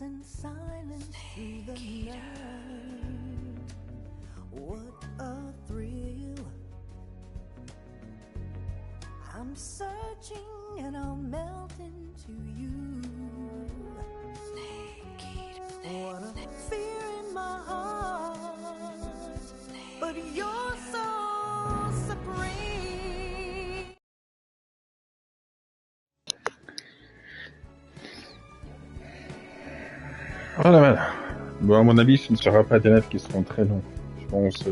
and silence through the night. What a thrill. I'm searching and I'll melt into you. What a fear in my heart, but you're so supreme. Voilà. Bon, à mon avis, ce ne sera pas des lives qui seront très longs. Je pense...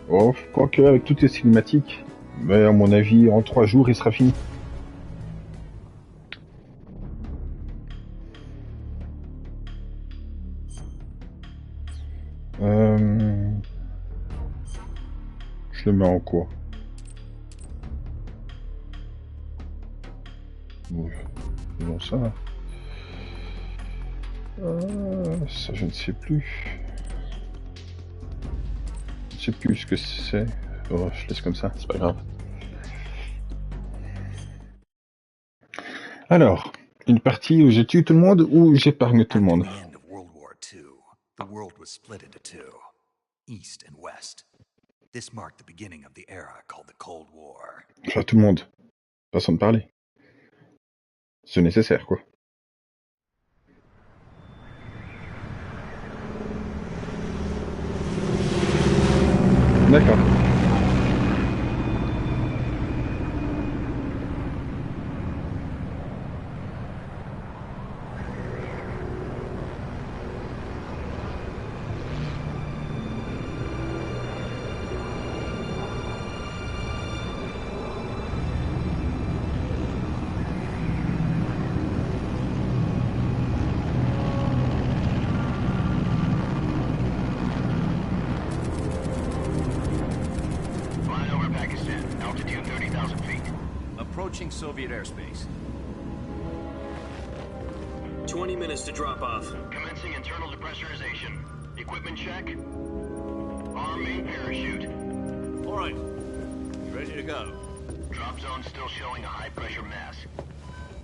Oh, quoique, avec toutes les cinématiques, mais à mon avis, en 3 jours, il sera fini. Je le mets en quoi? Bon, faisons ça. Ça, je ne sais plus. Je ne sais plus ce que c'est. Oh, je laisse comme ça, c'est pas grave. Alors, une partie où je tue tout le monde ou j'épargne tout le monde? At the end of World War II, the world was split into two, East and West. This marked the beginning of the era called the Cold War. Enfin, tout le monde. Façon de parler. C'est nécessaire, quoi. D'accord. Approaching Soviet airspace. 20 minutes to drop off. Commencing internal depressurization. Equipment check. Arm main parachute. All right. Ready to go. Drop zone still showing a high pressure mass.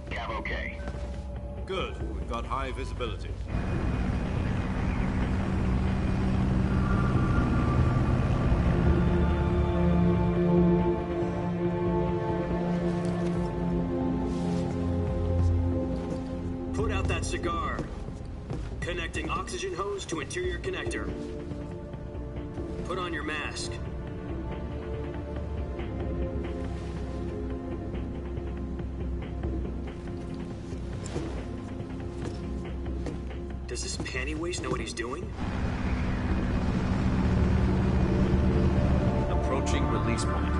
Cav okay. Good. We've got high visibility. Put out that cigar. Connecting oxygen hose to interior connector. Put on your mask. Does this panty waste know what he's doing? Approaching release point.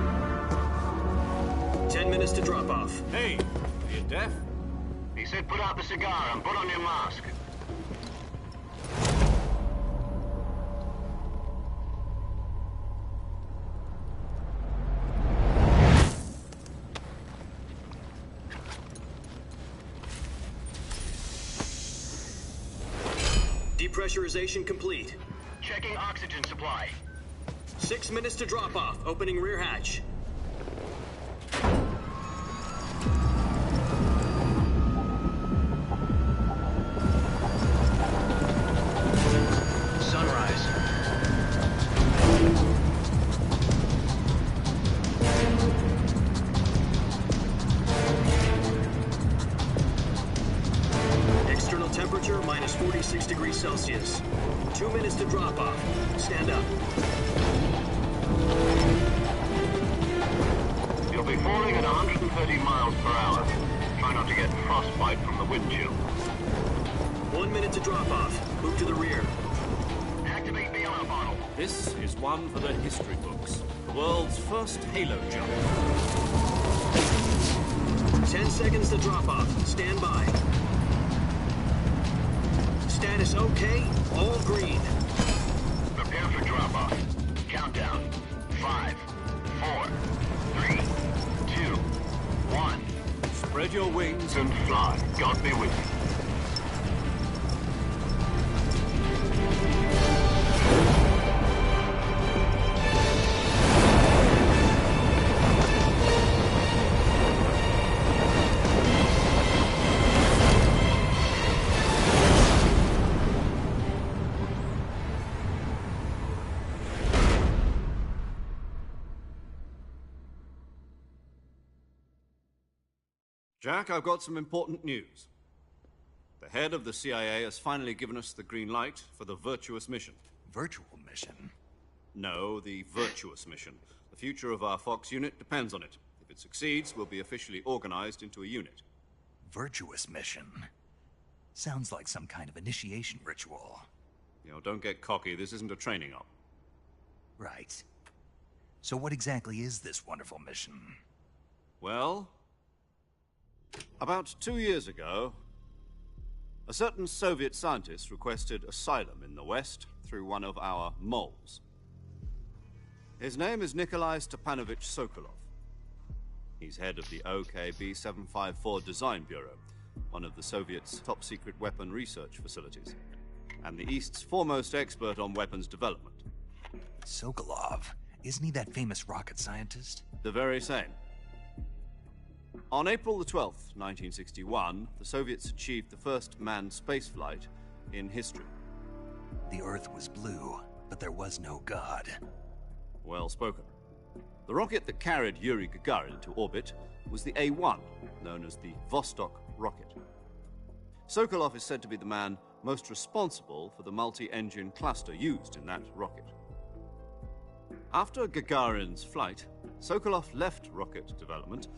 10 minutes to drop off. Hey, are you deaf? He said put out the cigar and put on your mask. Depressurization complete. Checking oxygen supply. 6 minutes to drop off. Opening rear hatch. Sunrise. External temperature minus 46 degrees Celsius. 2 minutes to drop off. Stand up. You'll be falling at 130 miles per hour. Try not to get frostbite from the wind chill. 1 minute to drop off. Move to the rear. Activate bailout bottle. This is one for the history books. The world's first halo jump. 10 seconds to drop off. Stand by. Status okay. All green. Prepare for drop-off. Countdown. 5, 4, 3, 2, 1. Spread your wings And fly. God be with you. Jack, I've got some important news. The head of the CIA has finally given us the green light for the Virtuous mission. Virtual mission? No, the Virtuous mission. The future of our Fox unit depends on it. If it succeeds, we'll be officially organized into a unit. Virtuous mission? Sounds like some kind of initiation ritual. You know, don't get cocky. This isn't a training op. Right. So what exactly is this wonderful mission? Well, about 2 years ago, a certain Soviet scientist requested asylum in the West through one of our moles. His name is Nikolai Stepanovich Sokolov. He's head of the OKB-754 Design Bureau, one of the Soviets' top-secret weapon research facilities, and the East's foremost expert on weapons development. Sokolov? Isn't he that famous rocket scientist? The very same. On April the 12th, 1961, the Soviets achieved the first manned spaceflight in history. The Earth was blue, but there was no God. Well spoken. The rocket that carried Yuri Gagarin into orbit was the A-1, known as the Vostok rocket. Sokolov is said to be the man most responsible for the multi-engine cluster used in that rocket. After Gagarin's flight, Sokolov left rocket development to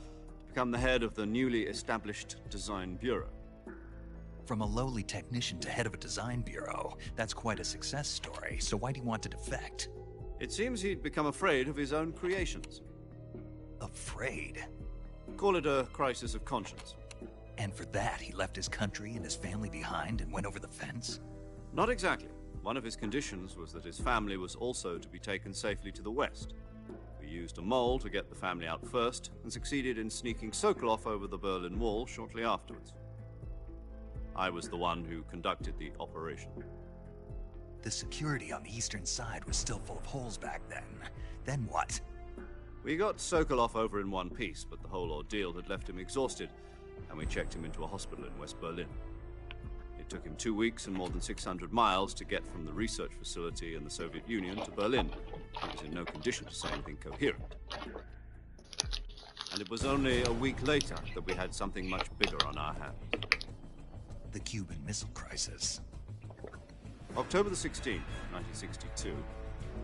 become the head of the newly established Design Bureau. From a lowly technician to head of a design bureau, that's quite a success story, so why do you want to defect? It seems he'd become afraid of his own creations. Afraid? Call it a crisis of conscience. And for that, he left his country and his family behind and went over the fence? Not exactly. One of his conditions was that his family was also to be taken safely to the West. We used a mole to get the family out first, and succeeded in sneaking Sokolov over the Berlin Wall shortly afterwards. I was the one who conducted the operation. The security on the eastern side was still full of holes back then. Then what? We got Sokolov over in one piece, but the whole ordeal had left him exhausted, and we checked him into a hospital in West Berlin. It took him 2 weeks and more than 600 miles to get from the research facility in the Soviet Union to Berlin. He was in no condition to say anything coherent. And it was only a week later that we had something much bigger on our hands. The Cuban Missile Crisis. October the 16th, 1962,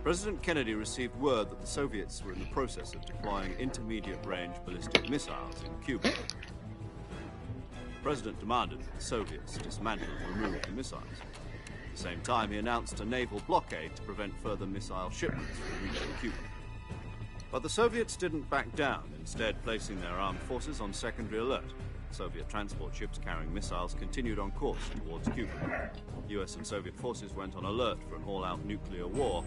President Kennedy received word that the Soviets were in the process of deploying intermediate-range ballistic missiles in Cuba. The President demanded that the Soviets dismantle and remove the missiles. At the same time, he announced a naval blockade to prevent further missile shipments from reaching Cuba. But the Soviets didn't back down, instead placing their armed forces on secondary alert. Soviet transport ships carrying missiles continued on course towards Cuba. US and Soviet forces went on alert for an all-out nuclear war.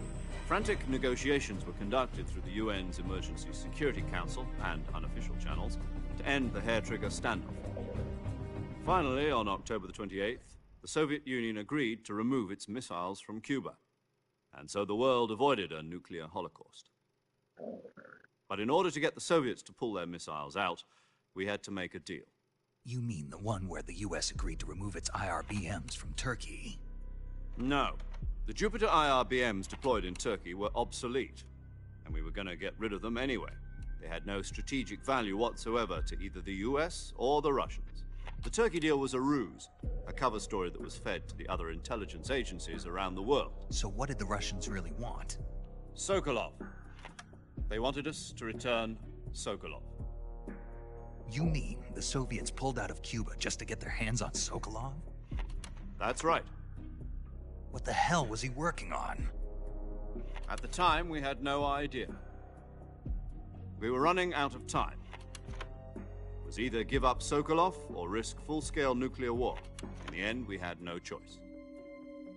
Frantic negotiations were conducted through the UN's Emergency Security Council and unofficial channels to end the hair-trigger standoff. Finally, on October the 28th, the Soviet Union agreed to remove its missiles from Cuba. And so the world avoided a nuclear holocaust. But in order to get the Soviets to pull their missiles out, we had to make a deal. You mean the one where the US agreed to remove its IRBMs from Turkey? No. The Jupiter IRBMs deployed in Turkey were obsolete, and we were going to get rid of them anyway. They had no strategic value whatsoever to either the US or the Russians. The Turkey deal was a ruse, a cover story that was fed to the other intelligence agencies around the world. So what did the Russians really want? Sokolov. They wanted us to return Sokolov. You mean the Soviets pulled out of Cuba just to get their hands on Sokolov? That's right. What the hell was he working on? At the time, we had no idea. We were running out of time. It was either give up Sokolov or risk full-scale nuclear war. In the end, we had no choice.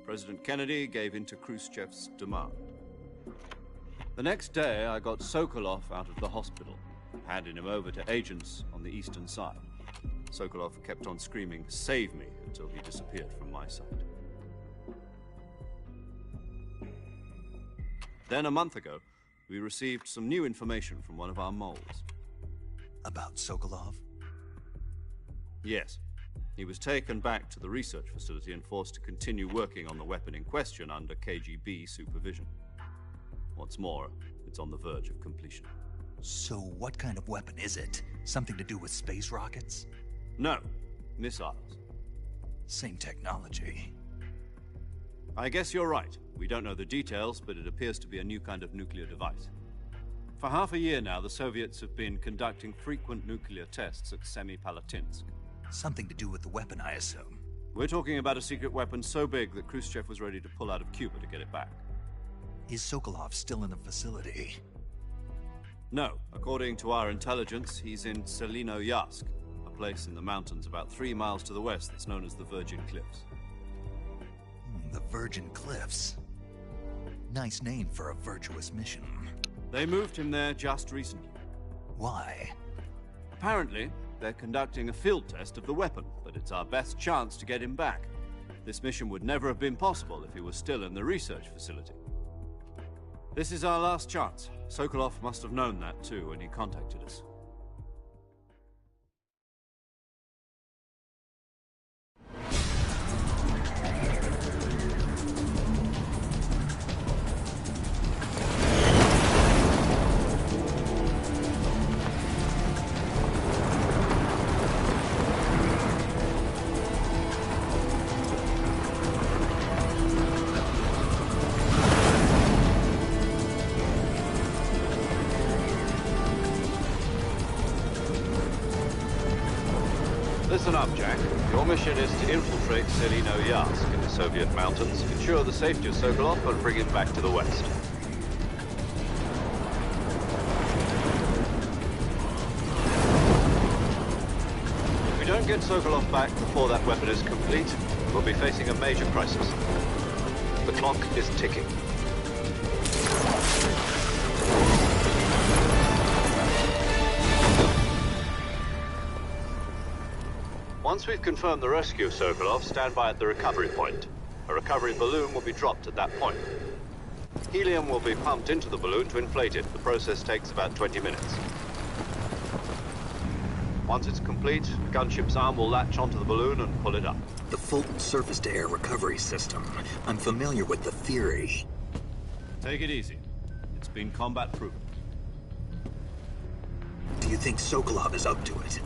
President Kennedy gave in to Khrushchev's demand. The next day, I got Sokolov out of the hospital, handing him over to agents on the eastern side. Sokolov kept on screaming, "Save me," until he disappeared from my sight. Then, a month ago, we received some new information from one of our moles. About Sokolov? Yes. He was taken back to the research facility and forced to continue working on the weapon in question under KGB supervision. What's more, it's on the verge of completion. So what kind of weapon is it? Something to do with space rockets? No, missiles. Same technology. I guess you're right. We don't know the details, but it appears to be a new kind of nuclear device. For half a year now, the Soviets have been conducting frequent nuclear tests at Semipalatinsk. Something to do with the weapon, I assume. We're talking about a secret weapon so big that Khrushchev was ready to pull out of Cuba to get it back. Is Sokolov still in the facility? No. According to our intelligence, he's in Selino-Yarsk, a place in the mountains about 3 miles to the west that's known as the Virgin Cliffs. The Virgin Cliffs. Nice name for a virtuous mission. They moved him there just recently. Why? Apparently, they're conducting a field test of the weapon, but it's our best chance to get him back. This mission would never have been possible if he was still in the research facility. This is our last chance. Sokolov must have known that too when he contacted us. Listen up, Jack. Your mission is to infiltrate Selino-Yarsk in the Soviet mountains, ensure the safety of Sokolov, and bring him back to the west. If we don't get Sokolov back before that weapon is complete, we'll be facing a major crisis. The clock is ticking. Once we've confirmed the rescue of Sokolov, stand by at the recovery point. A recovery balloon will be dropped at that point. Helium will be pumped into the balloon to inflate it. The process takes about 20 minutes. Once it's complete, the gunship's arm will latch onto the balloon and pull it up. The Fulton surface-to-air recovery system. I'm familiar with the theory. Take it easy. It's been combat-proven. Do you think Sokolov is up to it?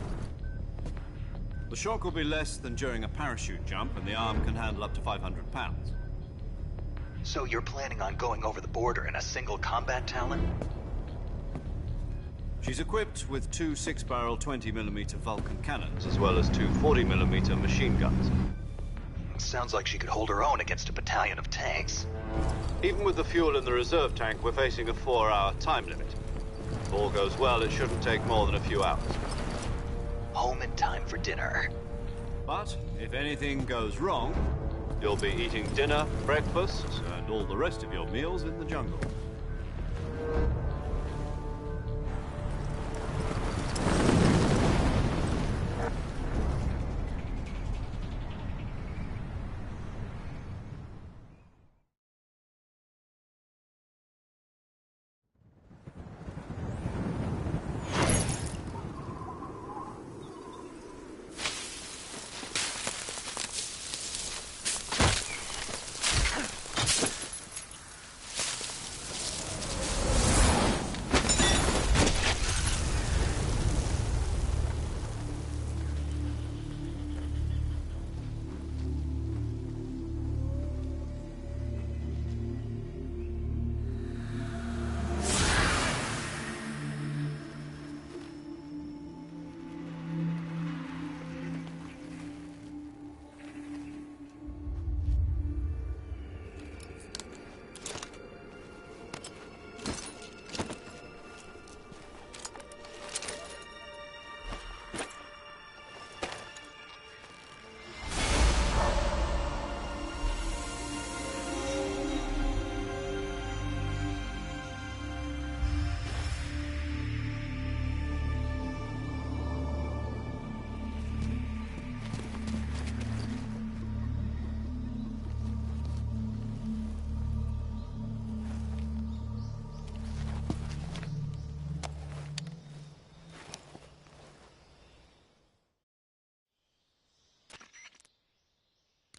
The shock will be less than during a parachute jump, and the arm can handle up to 500 pounds. So you're planning on going over the border in a single combat Talon? She's equipped with 2 6-barrel 20mm Vulcan cannons, as well as 2 40mm machine guns. Sounds like she could hold her own against a battalion of tanks. Even with the fuel in the reserve tank, we're facing a 4-hour time limit. If all goes well, it shouldn't take more than a few hours. Home in time for dinner. But if anything goes wrong, you'll be eating dinner, breakfast, and all the rest of your meals in the jungle.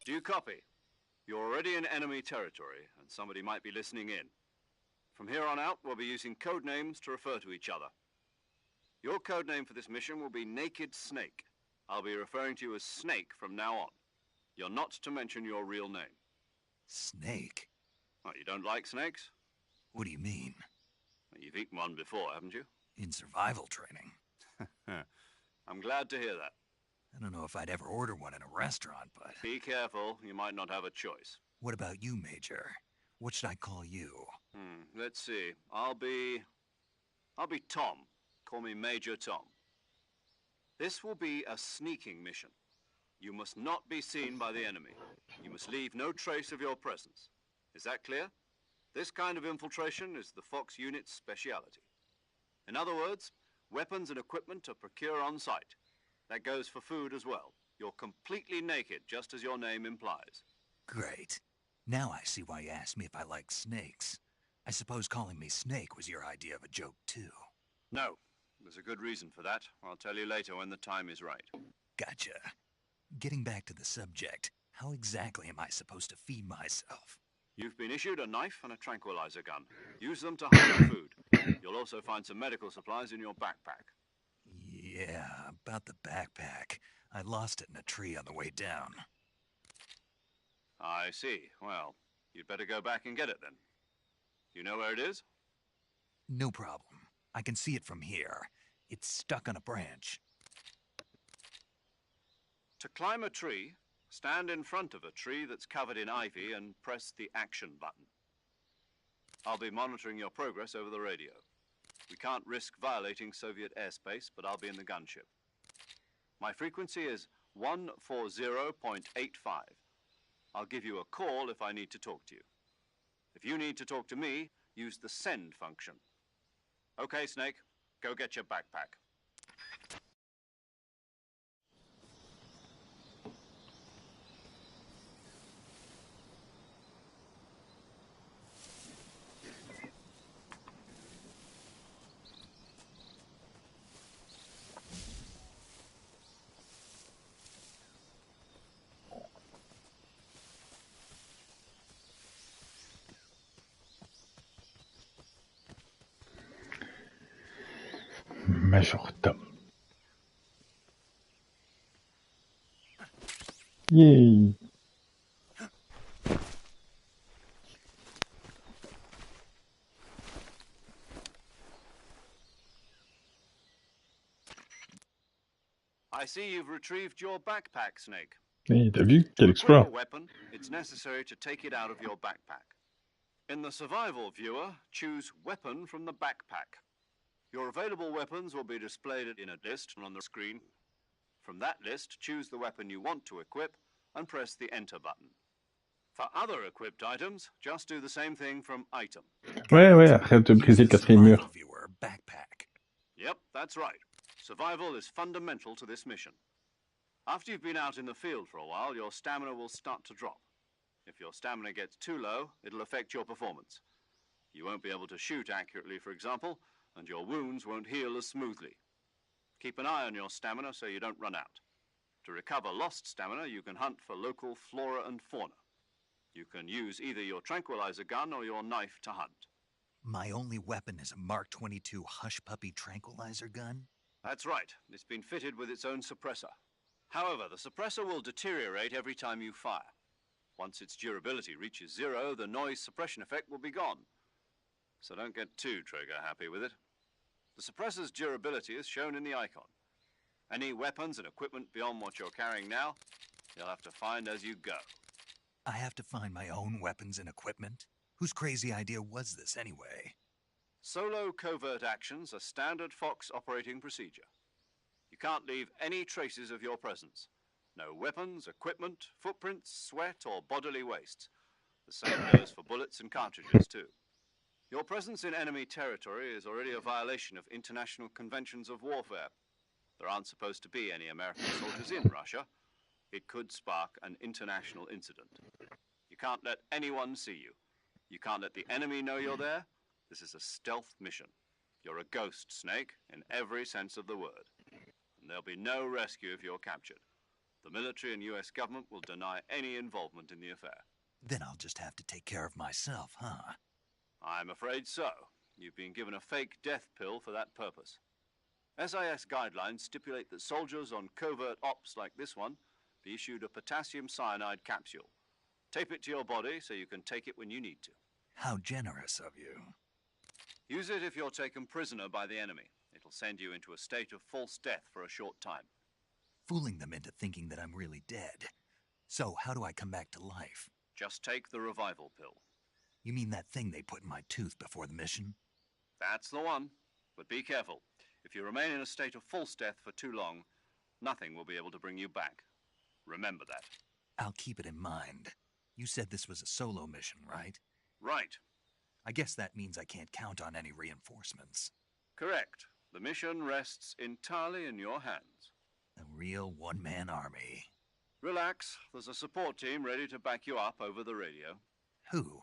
Do you copy? You're already in enemy territory, and somebody might be listening in. From here on out, we'll be using code names to refer to each other. Your code name for this mission will be Naked Snake. I'll be referring to you as Snake from now on. You're not to mention your real name. Snake? What, you don't like snakes? What do you mean? Well, you've eaten one before, haven't you? In survival training? I'm glad to hear that. I don't know if I'd ever order one in a restaurant, but... Be careful, you might not have a choice. What about you, Major? What should I call you? Let's see. I'll be Tom. Call me Major Tom. This will be a sneaking mission. You must not be seen by the enemy. You must leave no trace of your presence. Is that clear? This kind of infiltration is the Fox unit's speciality. In other words, weapons and equipment are procured on site. That goes for food as well. You're completely naked, just as your name implies. Great. Now I see why you asked me if I like snakes. I suppose calling me Snake was your idea of a joke, too. No. There's a good reason for that. I'll tell you later when the time is right. Gotcha. Getting back to the subject, how exactly am I supposed to feed myself? You've been issued a knife and a tranquilizer gun. Use them to hunt food. You'll also find some medical supplies in your backpack. Yeah, about the backpack. I lost it in a tree on the way down. I see. Well, you'd better go back and get it then. You know where it is? No problem. I can see it from here. It's stuck on a branch. To climb a tree, stand in front of a tree that's covered in ivy and press the action button. I'll be monitoring your progress over the radio. We can't risk violating Soviet airspace, but I'll be in the gunship. My frequency is 140.85. I'll give you a call if I need to talk to you. If you need to talk to me, use the send function. Okay, Snake, go get your backpack. Major Tom. Yay! I see you've retrieved your backpack, Snake. Hey, t'as vu? To Quel equip exploit! a weapon, it's necessary to take it out of your backpack. In the survival viewer, choose Weapon from the backpack. Your available weapons will be displayed in a list on the screen. From that list, choose the weapon you want to equip and press the Enter button. For other equipped items, just do the same thing from Item. Ouais, arrête de briser le quatrième mur. Survival viewer, backpack. Yep, that's right. Survival is fundamental to this mission. After you've been out in the field for a while, your stamina will start to drop. If your stamina gets too low, it'll affect your performance. You won't be able to shoot accurately, for example, and your wounds won't heal as smoothly. Keep an eye on your stamina so you don't run out. To recover lost stamina, you can hunt for local flora and fauna. You can use either your tranquilizer gun or your knife to hunt. My only weapon is a Mark 22 Hush Puppy tranquilizer gun? That's right. It's been fitted with its own suppressor. However, the suppressor will deteriorate every time you fire. Once its durability reaches 0, the noise suppression effect will be gone. So don't get too trigger-happy with it. The suppressor's durability is shown in the icon. Any weapons and equipment beyond what you're carrying now, you'll have to find as you go. I have to find my own weapons and equipment? Whose crazy idea was this, anyway? Solo covert actions are standard Fox operating procedure. You can't leave any traces of your presence. No weapons, equipment, footprints, sweat, or bodily waste. The same goes for bullets and cartridges, too. Your presence in enemy territory is already a violation of international conventions of warfare. There aren't supposed to be any American soldiers in Russia. It could spark an international incident. You can't let anyone see you. You can't let the enemy know you're there. This is a stealth mission. You're a ghost, Snake, in every sense of the word. And there'll be no rescue if you're captured. The military and US government will deny any involvement in the affair. Then I'll just have to take care of myself, huh? I'm afraid so. You've been given a fake death pill for that purpose. SIS guidelines stipulate that soldiers on covert ops like this one be issued a potassium cyanide capsule. Tape it to your body so you can take it when you need to. How generous of you. Use it if you're taken prisoner by the enemy. It'll send you into a state of false death for a short time. Fooling them into thinking that I'm really dead. So, how do I come back to life? Just take the revival pill. You mean that thing they put in my tooth before the mission? That's the one. But be careful. If you remain in a state of false death for too long, nothing will be able to bring you back. Remember that. I'll keep it in mind. You said this was a solo mission, right? Right. I guess that means I can't count on any reinforcements. Correct. The mission rests entirely in your hands. A real one-man army. Relax. There's a support team ready to back you up over the radio. Who?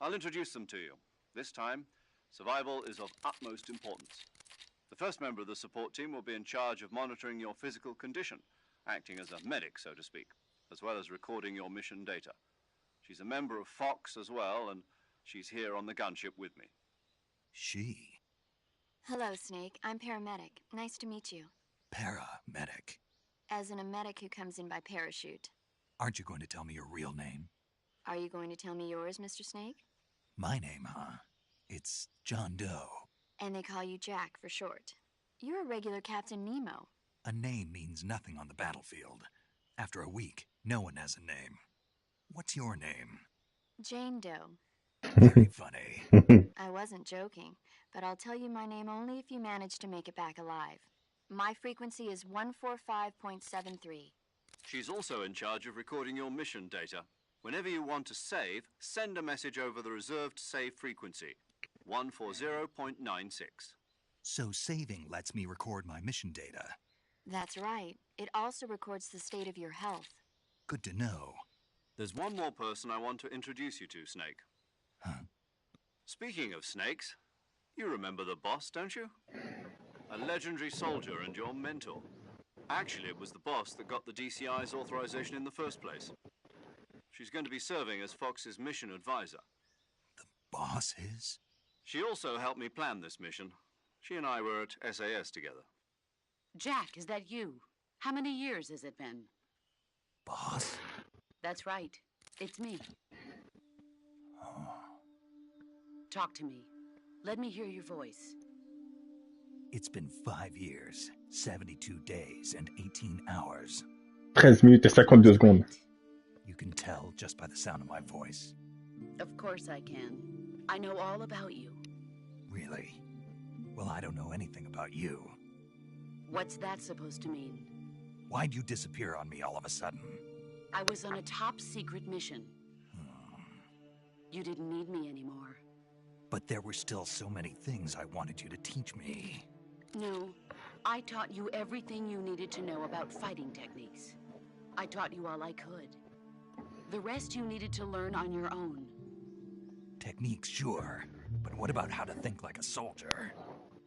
I'll introduce them to you. This time, survival is of utmost importance. The first member of the support team will be in charge of monitoring your physical condition, acting as a medic, so to speak, as well as recording your mission data. She's a member of Fox as well, and she's here on the gunship with me. She? Hello, Snake. I'm paramedic. Nice to meet you. Paramedic. As in a medic who comes in by parachute. Aren't you going to tell me your real name? Are you going to tell me yours, Mr. Snake? My name, huh? It's John Doe. And they call you Jack for short. You're a regular Captain Nemo. A name means nothing on the battlefield. After a week, no one has a name. What's your name? Jane Doe. Very funny. I wasn't joking, but I'll tell you my name only if you manage to make it back alive. My frequency is 145.73. She's also in charge of recording your mission data. Whenever you want to save, send a message over the reserved save frequency, 140.96. So saving lets me record my mission data. That's right. It also records the state of your health. Good to know. There's one more person I want to introduce you to, Snake. Huh? Speaking of snakes, you remember the boss, don't you? A legendary soldier and your mentor. Actually, it was the boss that got the DCI's authorization in the first place. She's going to be serving as Fox's mission advisor. The boss is? She also helped me plan this mission. She and I were at SAS together. Jack, is that you? How many years has it been? Boss? That's right. It's me. Oh. Talk to me. Let me hear your voice. It's been 5 years, 72 days, and 18 hours. 13 minutes et 52 secondes. You can tell just by the sound of my voice. Of course I can. I know all about you. Really? Well, I don't know anything about you. What's that supposed to mean? Why'd you disappear on me all of a sudden? I was on a top-secret mission. You didn't need me anymore. But there were still so many things I wanted you to teach me. No, I taught you everything you needed to know about fighting techniques. I taught you all I could. The rest you needed to learn on your own. Techniques, sure. But what about how to think like a soldier?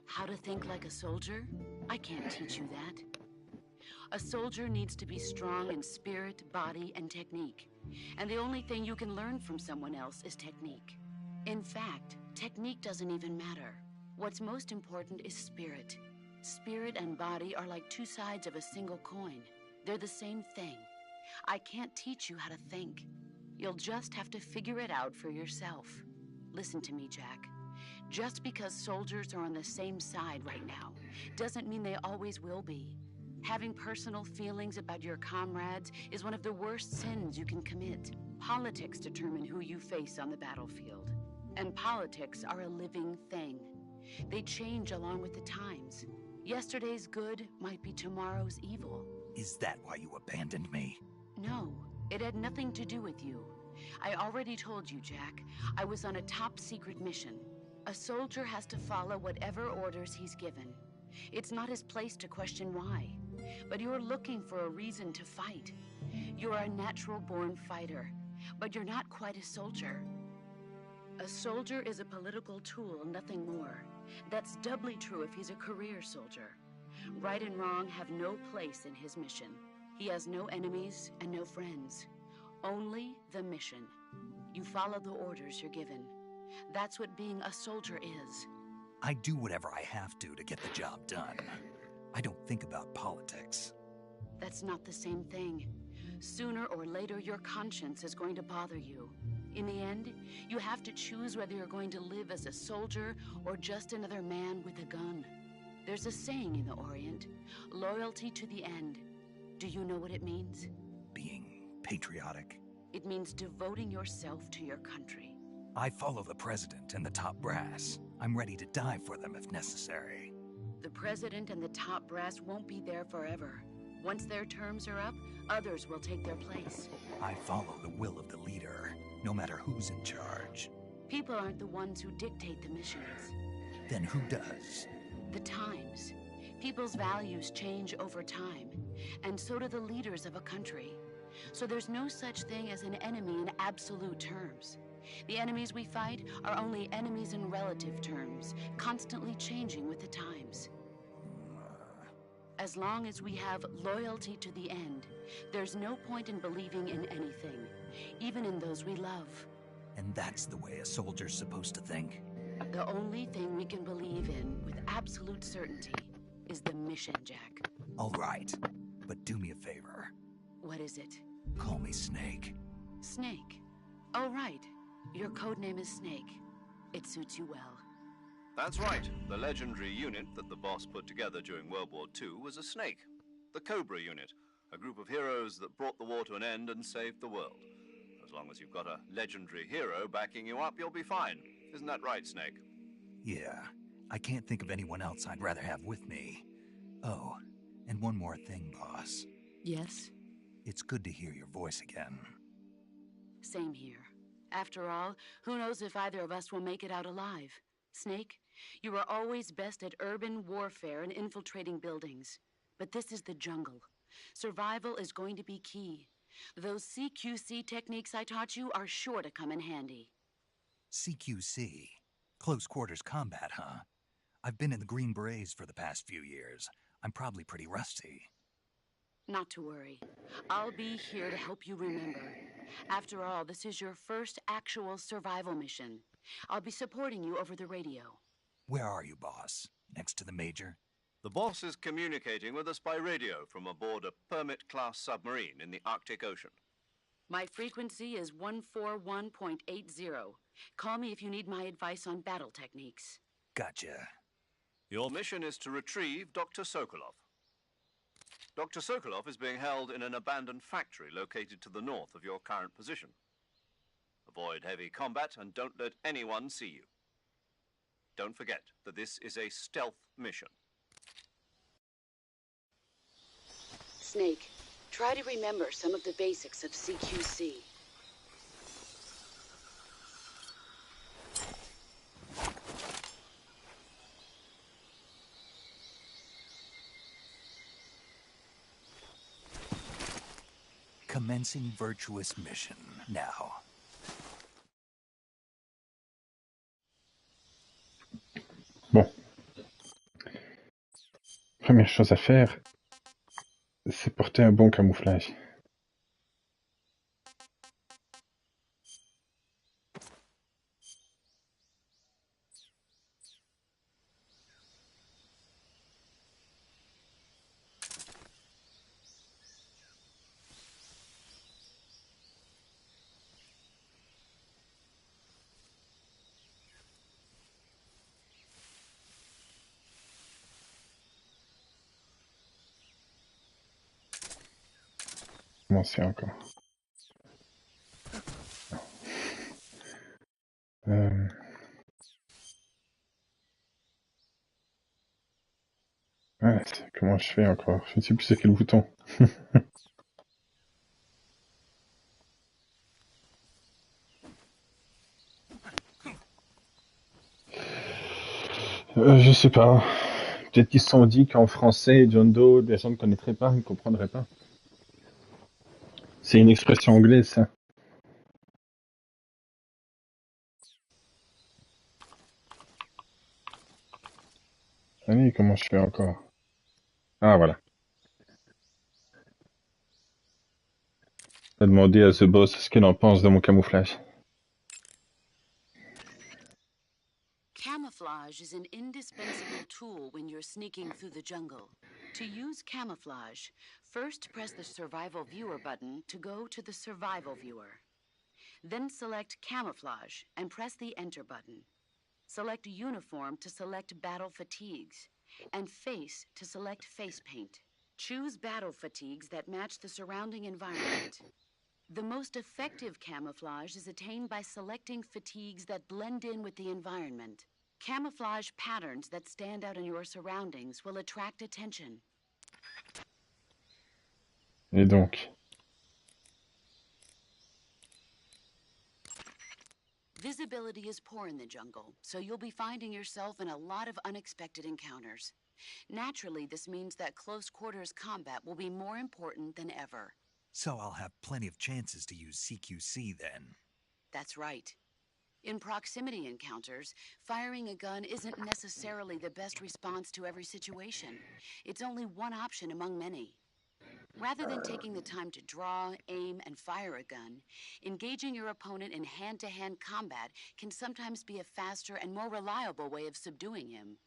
How to think like a soldier? I can't teach you that. A soldier needs to be strong in spirit, body, and technique. And the only thing you can learn from someone else is technique. In fact, technique doesn't even matter. What's most important is spirit. Spirit and body are like two sides of a single coin. They're the same thing. I can't teach you how to think. You'll just have to figure it out for yourself. Listen to me, Jack. Just because soldiers are on the same side right now doesn't mean they always will be. Having personal feelings about your comrades is one of the worst sins you can commit. Politics determine who you face on the battlefield. And politics are a living thing. They change along with the times. Yesterday's good might be tomorrow's evil. Is that why you abandoned me? No, it had nothing to do with you. I already told you, Jack. I was on a top-secret mission. A soldier has to follow whatever orders he's given. It's not his place to question why. But you're looking for a reason to fight. You're a natural-born fighter, but you're not quite a soldier. A soldier is a political tool, nothing more. That's doubly true if he's a career soldier. Right and wrong have no place in his mission. He has no enemies and no friends. Only the mission. You follow the orders you're given. That's what being a soldier is. I do whatever I have to get the job done. I don't think about politics. That's not the same thing. Sooner or later, your conscience is going to bother you. In the end, you have to choose whether you're going to live as a soldier or just another man with a gun. There's a saying in the Orient, loyalty to the end. Do you know what it means? Being patriotic. It means devoting yourself to your country. I follow the president and the top brass. I'm ready to die for them if necessary. The president and the top brass won't be there forever. Once their terms are up, others will take their place. I follow the will of the leader, no matter who's in charge. People aren't the ones who dictate the missions. Then who does? The times. People's values change over time, and so do the leaders of a country. So there's no such thing as an enemy in absolute terms. The enemies we fight are only enemies in relative terms, constantly changing with the times. As long as we have loyalty to the end, there's no point in believing in anything, even in those we love. And that's the way a soldier's supposed to think? The only thing we can believe in with absolute certainty is the mission, Jack. All right, but do me a favor. What is it? Call me Snake. Snake? Oh, right. Your codename is Snake. It suits you well. That's right. The legendary unit that the boss put together during World War II was a snake. The Cobra unit, a group of heroes that brought the war to an end and saved the world. As long as you've got a legendary hero backing you up, you'll be fine. Isn't that right, Snake? Yeah, I can't think of anyone else I'd rather have with me. Oh, and one more thing, boss. Yes? It's good to hear your voice again. Same here. After all, who knows if either of us will make it out alive? Snake, you are always best at urban warfare and infiltrating buildings. But this is the jungle. Survival is going to be key. Those CQC techniques I taught you are sure to come in handy. CQC? Close quarters combat, huh? I've been in the Green Berets for the past few years. I'm probably pretty rusty. Not to worry. I'll be here to help you remember. After all, this is your first actual survival mission. I'll be supporting you over the radio. Where are you, boss? Next to the Major? The boss is communicating with us by radio from aboard a Permit-class submarine in the Arctic Ocean. My frequency is 141.80. Call me if you need my advice on battle techniques. Gotcha. Your mission is to retrieve Dr. Sokolov. Dr. Sokolov is being held in an abandoned factory located to the north of your current position. Avoid heavy combat and don't let anyone see you. Don't forget that this is a stealth mission. Snake, try to remember some of the basics of CQC. Commencing virtuous mission now. Bon. Première chose à faire, c'est porter un bon camouflage. Commencer encore. Ouais, comment je fais encore? Je ne sais plus c'est quel bouton. Je sais pas. Peut-être qu'ils se sont dit qu'en français, John Doe, les gens ne connaîtraient pas, ils ne comprendraient pas. C'est une expression anglaise, ça. Allez, comment je fais encore? Ah, voilà. On va demander à The Boss ce qu'elle en pense de mon camouflage. Camouflage camouflage is an indispensable tool when you're sneaking through the jungle. To use camouflage, first press the Survival Viewer button to go to the Survival Viewer. Then select Camouflage and press the Enter button. Select Uniform to select Battle Fatigues, and Face to select Face Paint. Choose battle fatigues that match the surrounding environment. The most effective camouflage is attained by selecting fatigues that blend in with the environment. Camouflage patterns that stand out in your surroundings will attract attention. Et donc, Visibility is poor in the jungle, so you'll be finding yourself in a lot of unexpected encounters. Naturally, this means that close quarters combat will be more important than ever. So I'll have plenty of chances to use CQC then. That's right. In proximity encounters, firing a gun isn't necessarily the best response to every situation. It's only one option among many. Rather than taking the time to draw, aim, and fire a gun, engaging your opponent in hand-to-hand combat can sometimes be a faster and more reliable way of subduing him.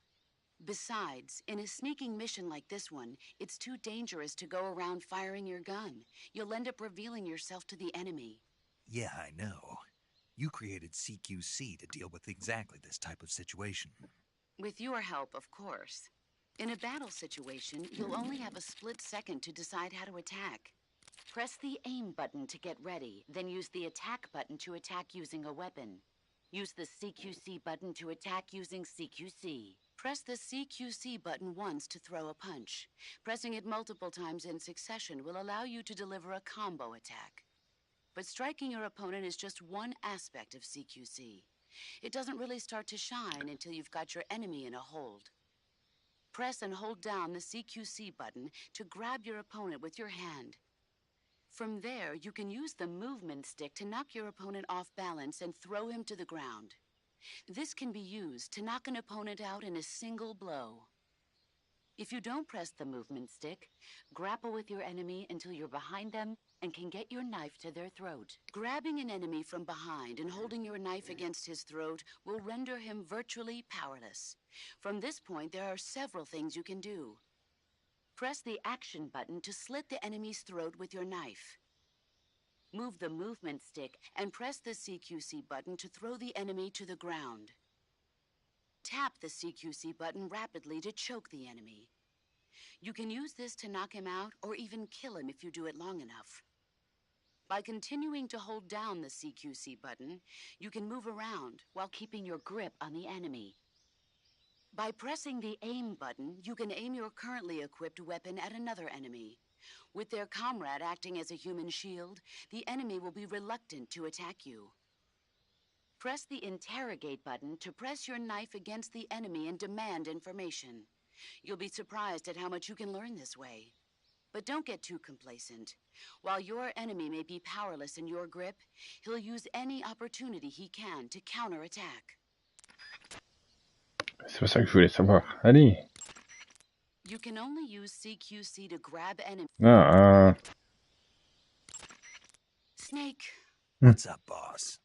Besides, in a sneaking mission like this one, it's too dangerous to go around firing your gun. You'll end up revealing yourself to the enemy. Yeah, I know. You created CQC to deal with exactly this type of situation. With your help, of course. In a battle situation, you'll only have a split second to decide how to attack. Press the aim button to get ready, then use the attack button to attack using a weapon. Use the CQC button to attack using CQC. Press the CQC button once to throw a punch. Pressing it multiple times in succession will allow you to deliver a combo attack. But striking your opponent is just one aspect of CQC. It doesn't really start to shine until you've got your enemy in a hold. Press and hold down the CQC button to grab your opponent with your hand. From there, you can use the movement stick to knock your opponent off balance and throw him to the ground. This can be used to knock an opponent out in a single blow. If you don't press the movement stick, grapple with your enemy until you're behind them and can get your knife to their throat. Grabbing an enemy from behind and holding your knife against his throat will render him virtually powerless. From this point, there are several things you can do. Press the action button to slit the enemy's throat with your knife. Move the movement stick and press the CQC button to throw the enemy to the ground. Tap the CQC button rapidly to choke the enemy. You can use this to knock him out or even kill him if you do it long enough. By continuing to hold down the CQC button, you can move around while keeping your grip on the enemy. By pressing the aim button, you can aim your currently equipped weapon at another enemy. With their comrade acting as a human shield, the enemy will be reluctant to attack you. Press the interrogate button to press your knife against the enemy and demand information. You'll be surprised at how much you can learn this way. But don't get too complacent. While your enemy may be powerless in your grip, he'll use any opportunity he can to counterattack. c'est pas ça que je voulais savoir. Allez. You can only use CQC to grab enemy. Ah, Snake, What's up, boss?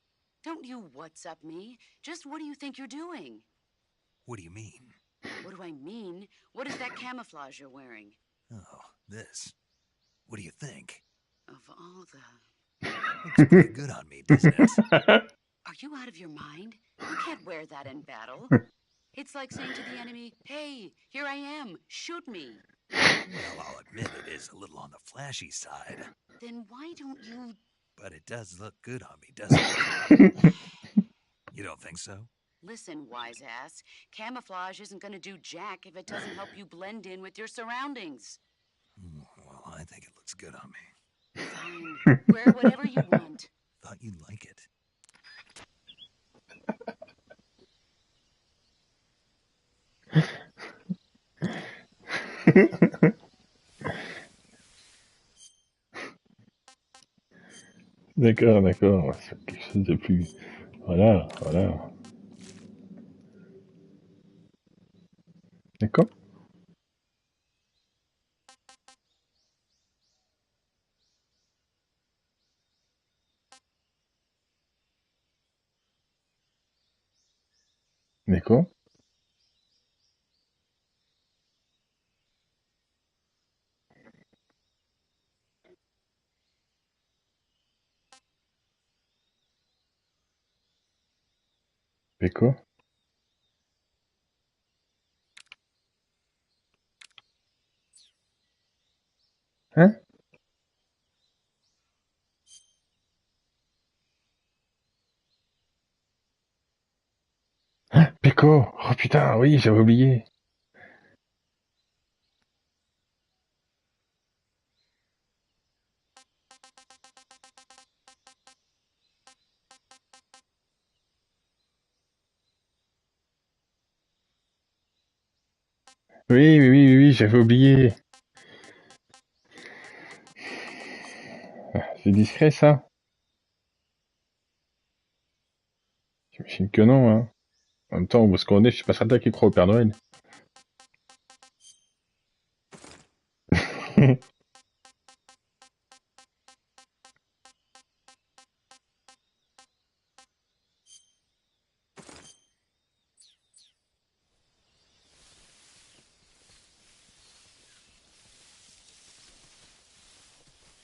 don't you what's up me. Just what do you think you're doing? What do you mean? What do I mean? What is that camouflage you're wearing? Oh, this. What do you think? Of all the... Looks pretty good on me, doesn't it? Are you out of your mind? You can't wear that in battle. It's like saying to the enemy, hey, here I am, shoot me. Well, I'll admit it is a little on the flashy side. Then why don't you... But it does look good on me, doesn't it? You don't think so? Listen, wise ass, camouflage isn't going to do jack if it doesn't help you blend in with your surroundings. Well, I think it looks good on me. Fine, wear whatever you want. Thought you'd like it. d'accord, d'accord. C'est quelque chose de plus... Voilà, voilà. D'accord. D'accord. Peko. Hein? Peko! Oh putain, oui, j'avais oublié. Oui, j'avais oublié. C'est discret, ça? J'imagine que non, hein. En même temps, où est-ce qu'on est, je suis pas certain qu'il croit au Père Noël.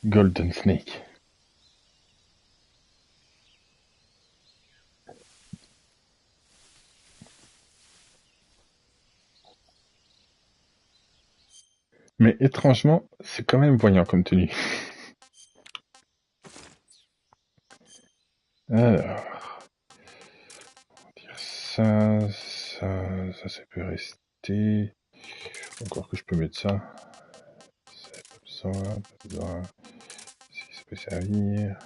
Golden Snake. Mais étrangement, c'est quand même voyant comme tenue. Alors, on va dire ça peut rester. Encore que je peux mettre ça. Ça, pas besoin. Si ça peut servir.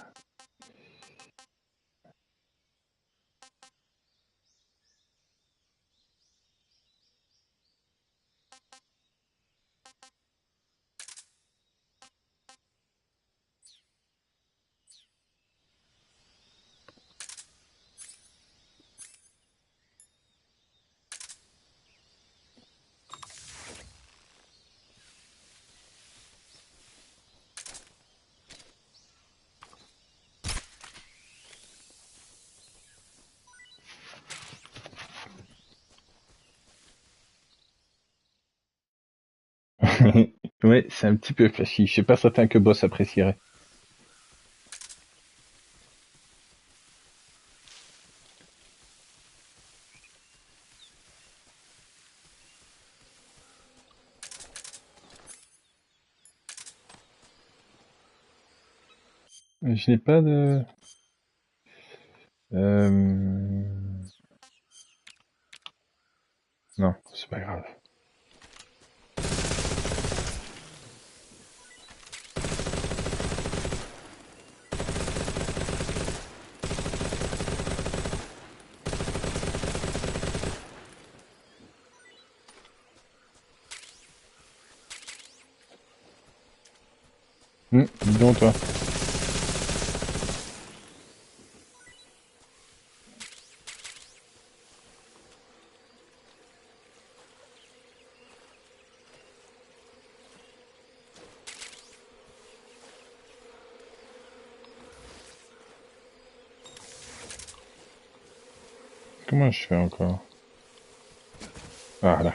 Ouais, c'est un petit peu flashy. Je suis pas certain que Boss apprécierait. Je n'ai pas de... Non, c'est pas grave. Dis donc, toi. Comment je fais encore? Ah, là.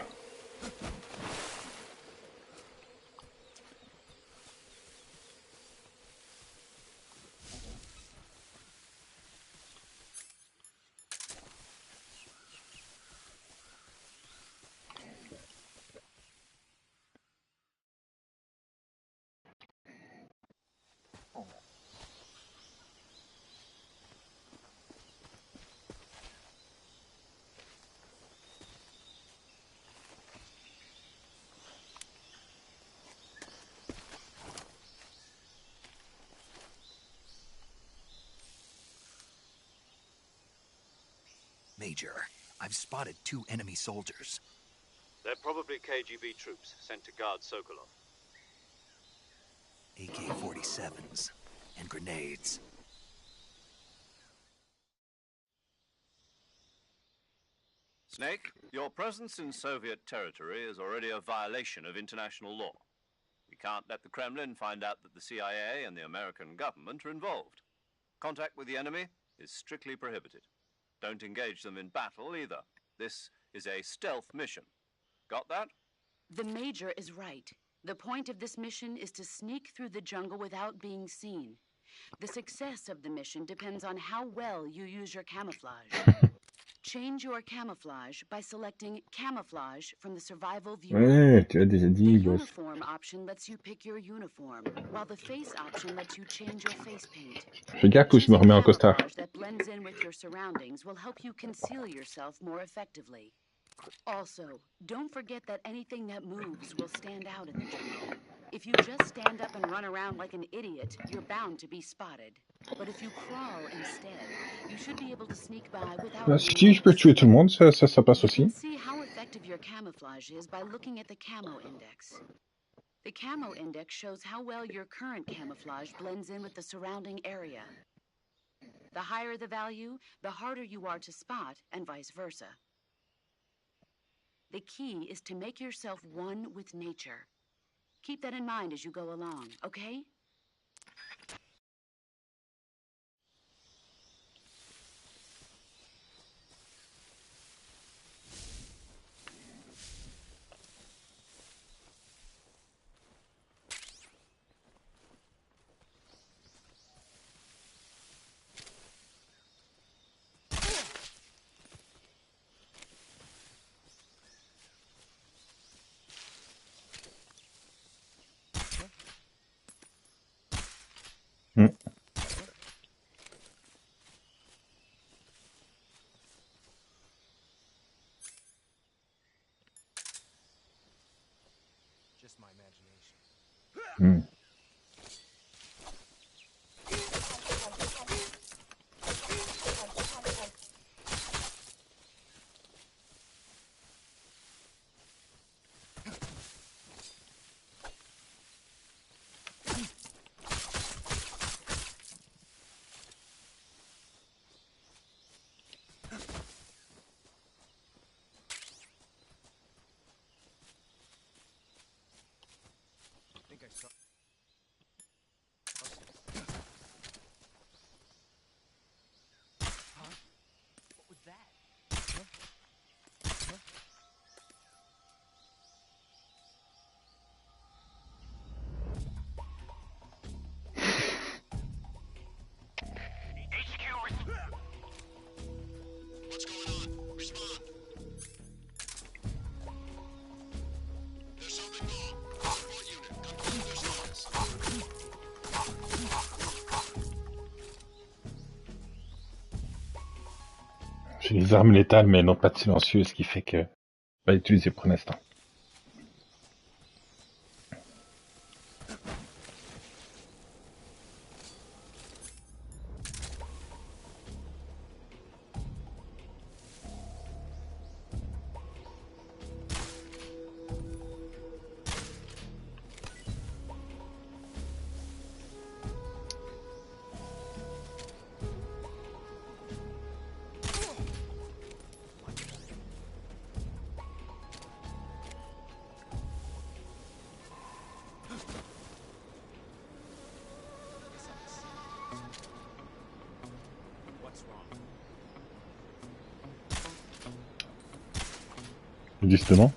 Major, I've spotted 2 enemy soldiers. They're probably KGB troops sent to guard Sokolov. AK-47s and grenades. Snake, your presence in Soviet territory is already a violation of international law. We can't let the Kremlin find out that the CIA and the American government are involved. Contact with the enemy is strictly prohibited. Don't engage them in battle either. This is a stealth mission. Got that? The Major is right. The point of this mission is to sneak through the jungle without being seen. The success of the mission depends on how well you use your camouflage. Change your camouflage by selecting Camouflage from the Survival View. Ouais, tu as déjà The dit, boss. Uniform option lets you pick your uniform, while the Face option lets you change your face paint. Fais gaffe ou je me Choosing remets en costard. camouflage that blends in with your surroundings will help you conceal yourself more effectively. Also, don't forget that anything that moves will stand out in the jungle. If you just stand up and run around like an idiot, you're bound to be spotted. But if you crawl instead, you should be able to sneak by without Bah, being si je peux noticed. tuer tout le monde, ça passe You can aussi. see how effective your camouflage is by looking at the camo index. The camo index shows how well your current camouflage blends in with the surrounding area. The higher the value, the harder you are to spot, and vice versa. The key is to make yourself one with nature. Keep that in mind as you go along, okay? Hmm. Just my imagination. Hmm. I think I saw. Huh? What was that? What's going on? Respond. There's something wrong. Support unit, confirm their status. J'ai des armes létales, mais non pas de silencieux, ce qui fait que pas utiliser pour l'instant. Guess I'm sick. What's wrong? Justement.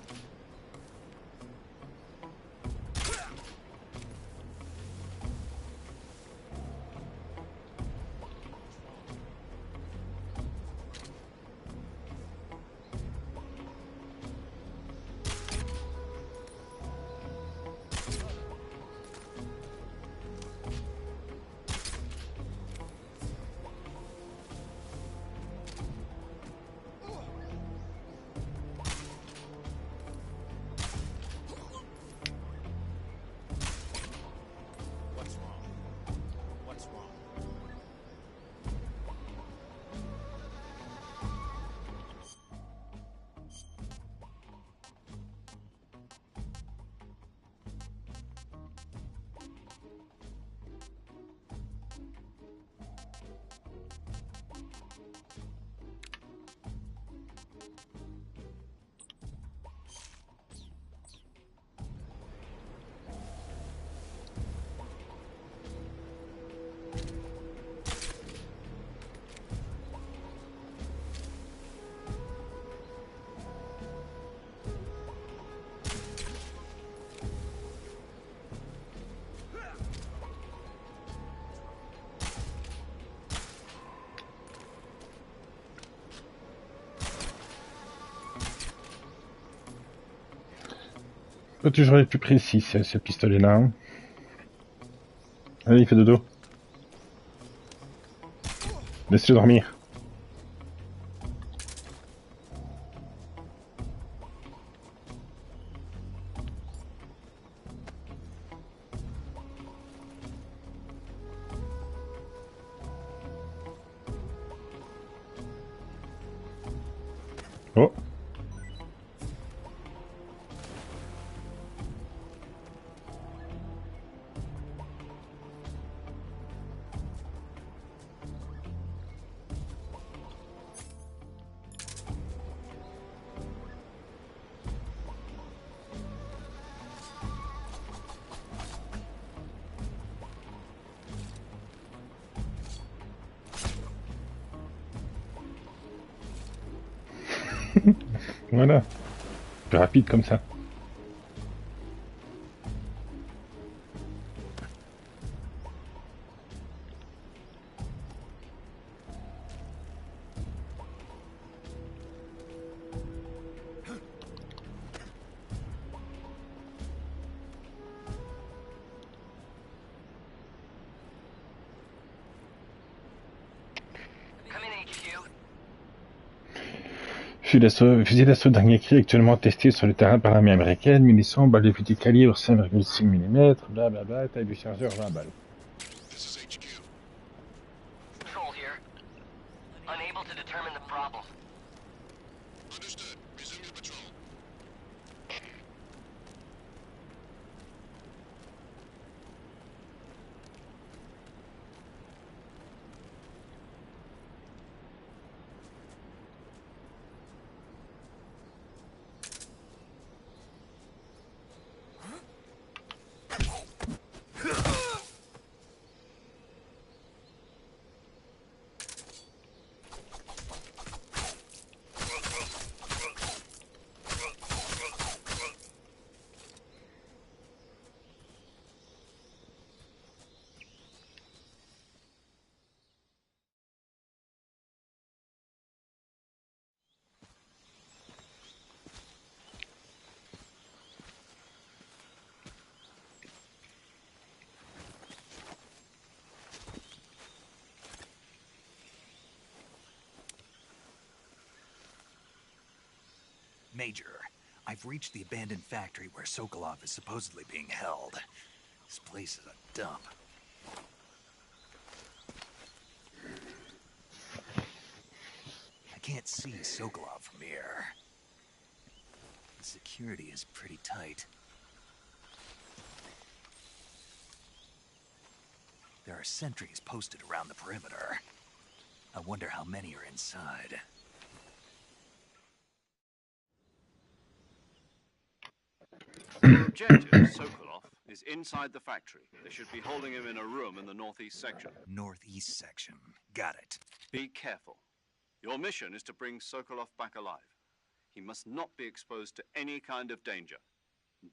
Faut toujours être plus précis, ce pistolet-là. Hein. Allez, il fait dodo. Laissez-le dormir. Oh. Voilà. Plus rapide comme ça. Fusil d'assaut dernier cri actuellement testé sur le terrain par l'armée américaine, munitions, balles de petit calibre 5,6 mm, blablabla, taille du chargeur 20 balles. Control here. Unable to determine the problem. Major, I've reached the abandoned factory where Sokolov is supposedly being held. This place is a dump. I can't see Sokolov from here. The security is pretty tight. There are sentries posted around the perimeter. I wonder how many are inside. Your objective, Sokolov, is inside the factory. They should be holding him in a room in the northeast section. Northeast section. Got it. Be careful. Your mission is to bring Sokolov back alive. He must not be exposed to any kind of danger.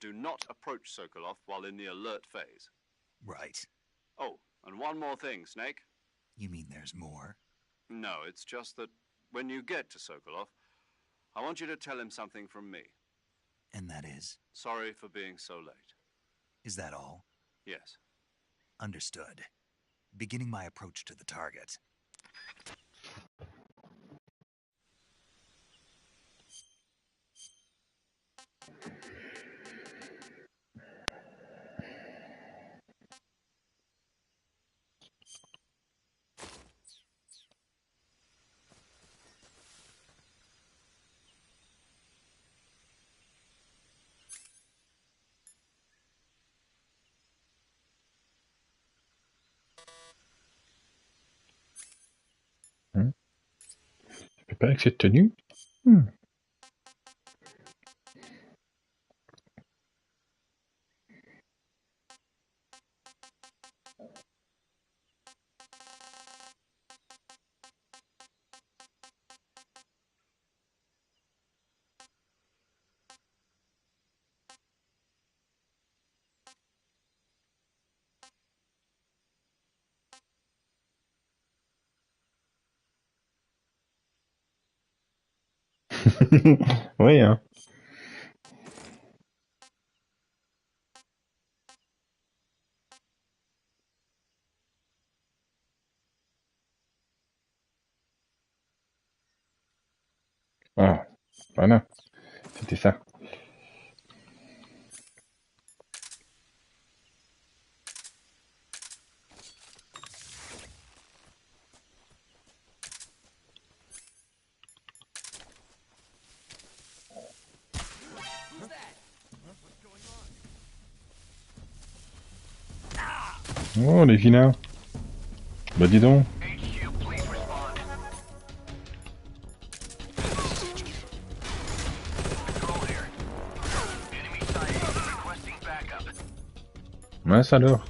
Do not approach Sokolov while in the alert phase. Right. Oh, and one more thing, Snake. You mean there's more? No, it's just that when you get to Sokolov, I want you to tell him something from me. And that is? Sorry for being so late. Is that all? Yes. Understood. Beginning my approach to the target. Tu peux pas avec cette tenue? Oui, hein. Ah, voilà, c'était ça. Oh, les vilains. Bah dis donc. HQ, please respond. Control here. Enemy sighting. Requesting backup. Mince alors.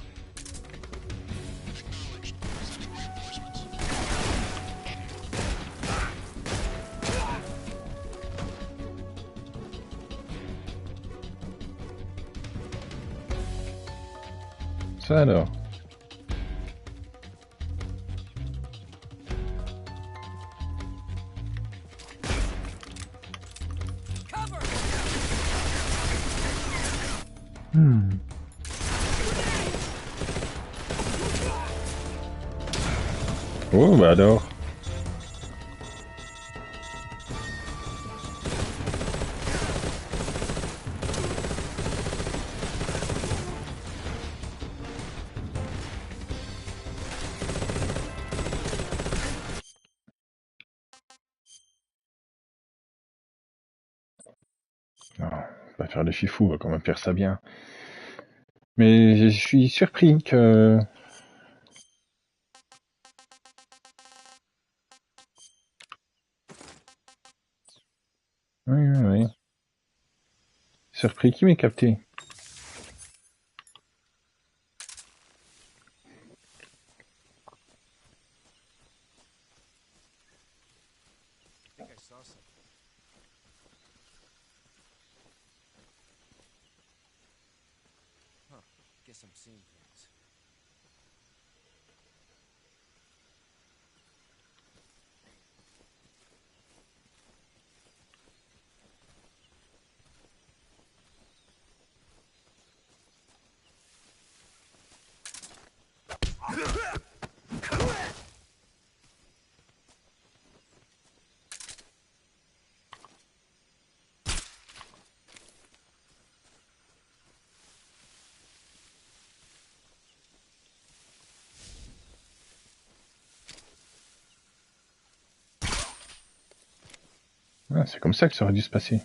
Ça alors. Oh, bah alors. Non, pas faire le fifou, on va quand même faire ça bien. Mais je suis surpris que... Oui, oui, oui. Surpris qui m'ait capté. I think I saw something. Huh. Guess I'm seeing things. Ah, c'est comme ça que ça aurait dû se passer.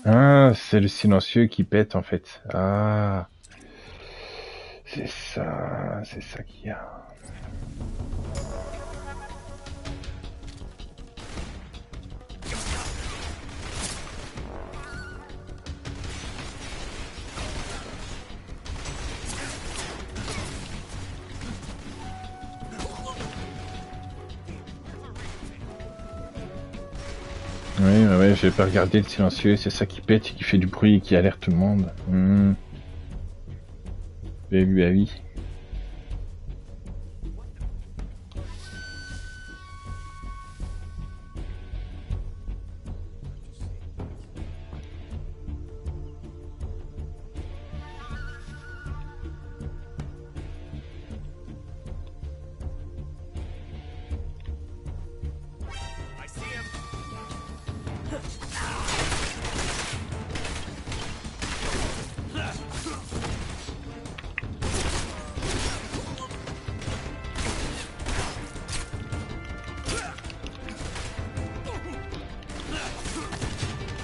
Ah, c'est le silencieux qui pète en fait. Ah, c'est ça qu'il y a. Oui, ouais, j'ai pas regardé le silencieux, c'est ça qui pète et qui fait du bruit et qui alerte tout le monde. Bah oui. I see him.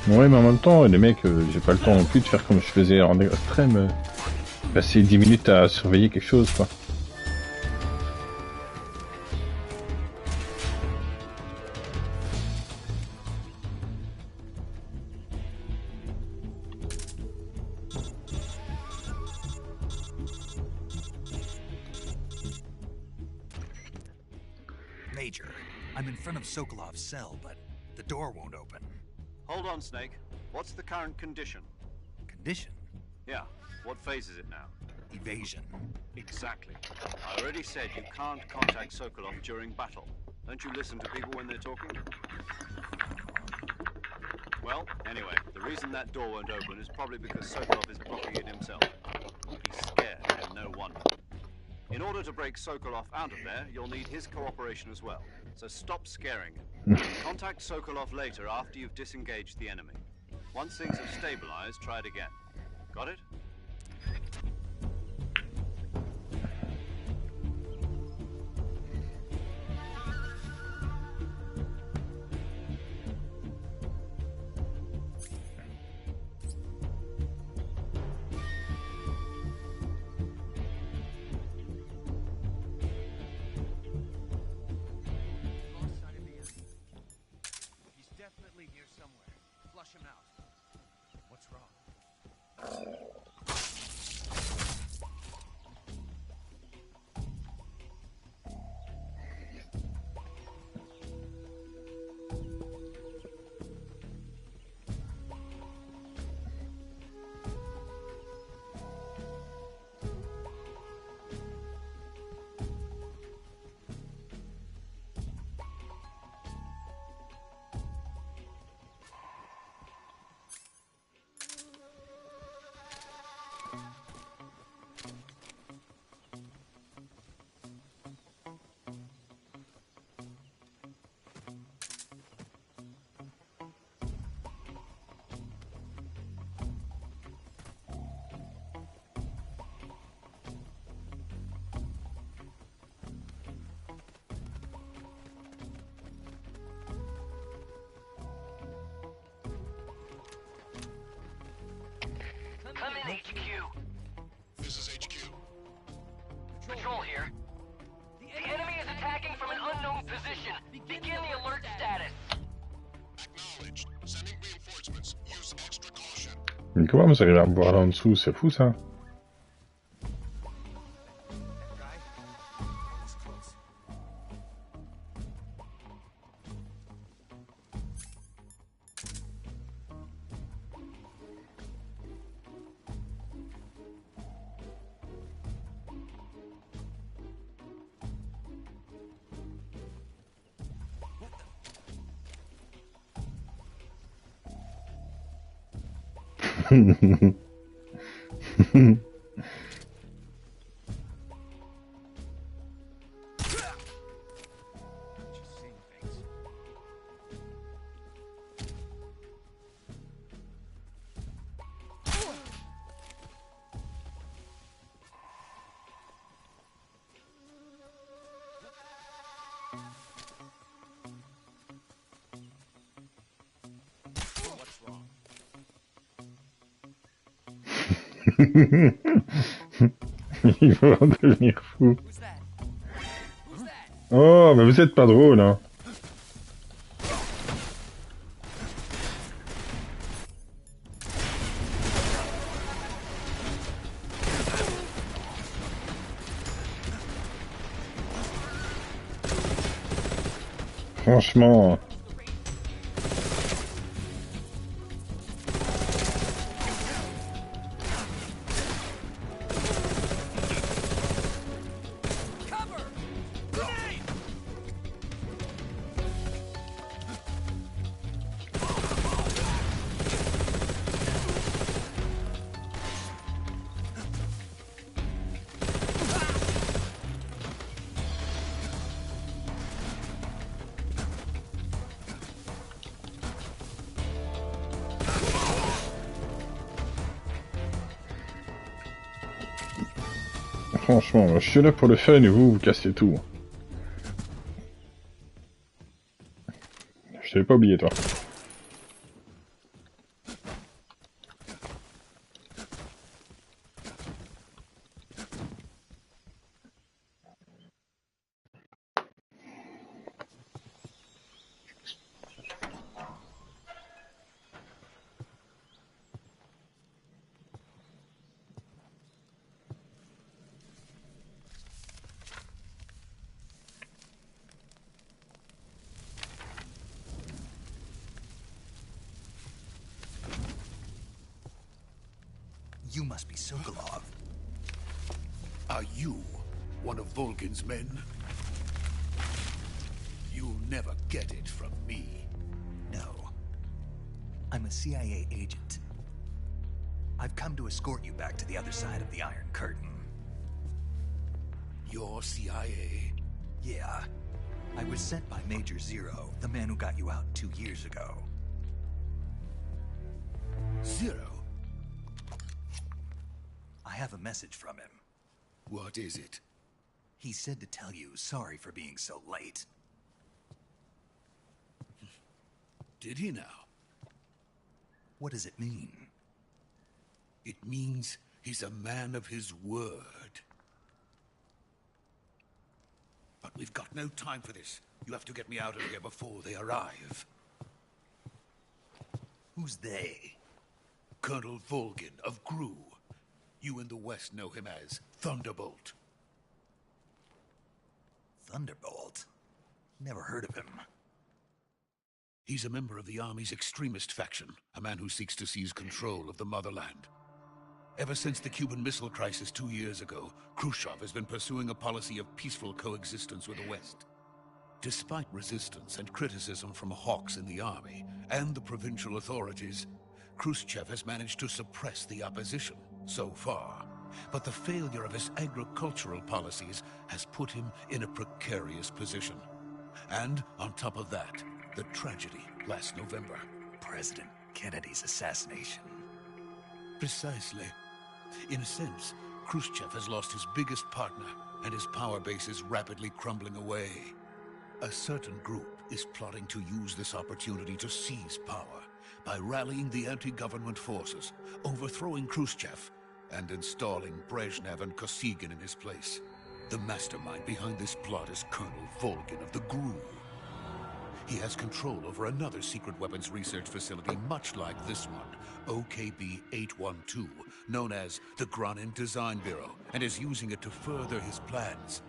Ouais, mais en même temps, les mecs, j'ai pas le temps non plus de faire comme je faisais en extrême. Passer 10 minutes à surveiller quelque chose, quoi. Major, I'm in front of Sokolov's cell, but the door won't open. Hold on, Snake. What's the current condition? Condition? Yeah. What phase is it now? Evasion. Exactly. I already said you can't contact Sokolov during battle. Don't you listen to people when they're talking? Well, anyway, the reason that door won't open is probably because Sokolov is blocking it himself. He's scared, and no wonder. In order to break Sokolov out of there, you'll need his cooperation as well. So stop scaring him. Contact Sokolov later after you've disengaged the enemy. Once things have stabilized, try it again. Got it? Come in, HQ. This is HQ. Patrol here. The enemy is attacking from an unknown position. Begin the alert status. Acknowledged. Sending reinforcements. Use extra caution. Mais comment vous arrivez à me voir là en dessous? C'est fou ça. Il va en devenir fou. Oh, mais vous êtes pas drôle, hein. Franchement. Franchement, je suis là pour le fun et vous cassez tout. Je t'avais pas oublié, toi. You must be Sokolov. Are you one of Volgin's men? You'll never get it from me. No. I'm a CIA agent. I've come to escort you back to the other side of the Iron Curtain. You're CIA? Yeah. I was sent by Major Zero, the man who got you out 2 years ago. Zero? I have a message from him. What is it? He said to tell you sorry for being so late. Did he now? What does it mean? It means he's a man of his word. But we've got no time for this. You have to get me out of here before they arrive. Who's they? Colonel Volgin of GRU. You in the West know him as Thunderbolt. Thunderbolt? Never heard of him. He's a member of the Army's extremist faction, a man who seeks to seize control of the motherland. Ever since the Cuban Missile Crisis 2 years ago, Khrushchev has been pursuing a policy of peaceful coexistence with the West. Despite resistance and criticism from hawks in the army and the provincial authorities, Khrushchev has managed to suppress the opposition so far. But the failure of his agricultural policies has put him in a precarious position. And on top of that, the tragedy last November. President Kennedy's assassination. Precisely. In a sense, Khrushchev has lost his biggest partner, and his power base is rapidly crumbling away. A certain group is plotting to use this opportunity to seize power by rallying the anti-government forces, overthrowing Khrushchev, and installing Brezhnev and Kosygin in his place. The mastermind behind this plot is Colonel Volgin of the GRU. He has control over another secret weapons research facility much like this one, OKB-812, known as the Granin Design Bureau, and is using it to further his plans.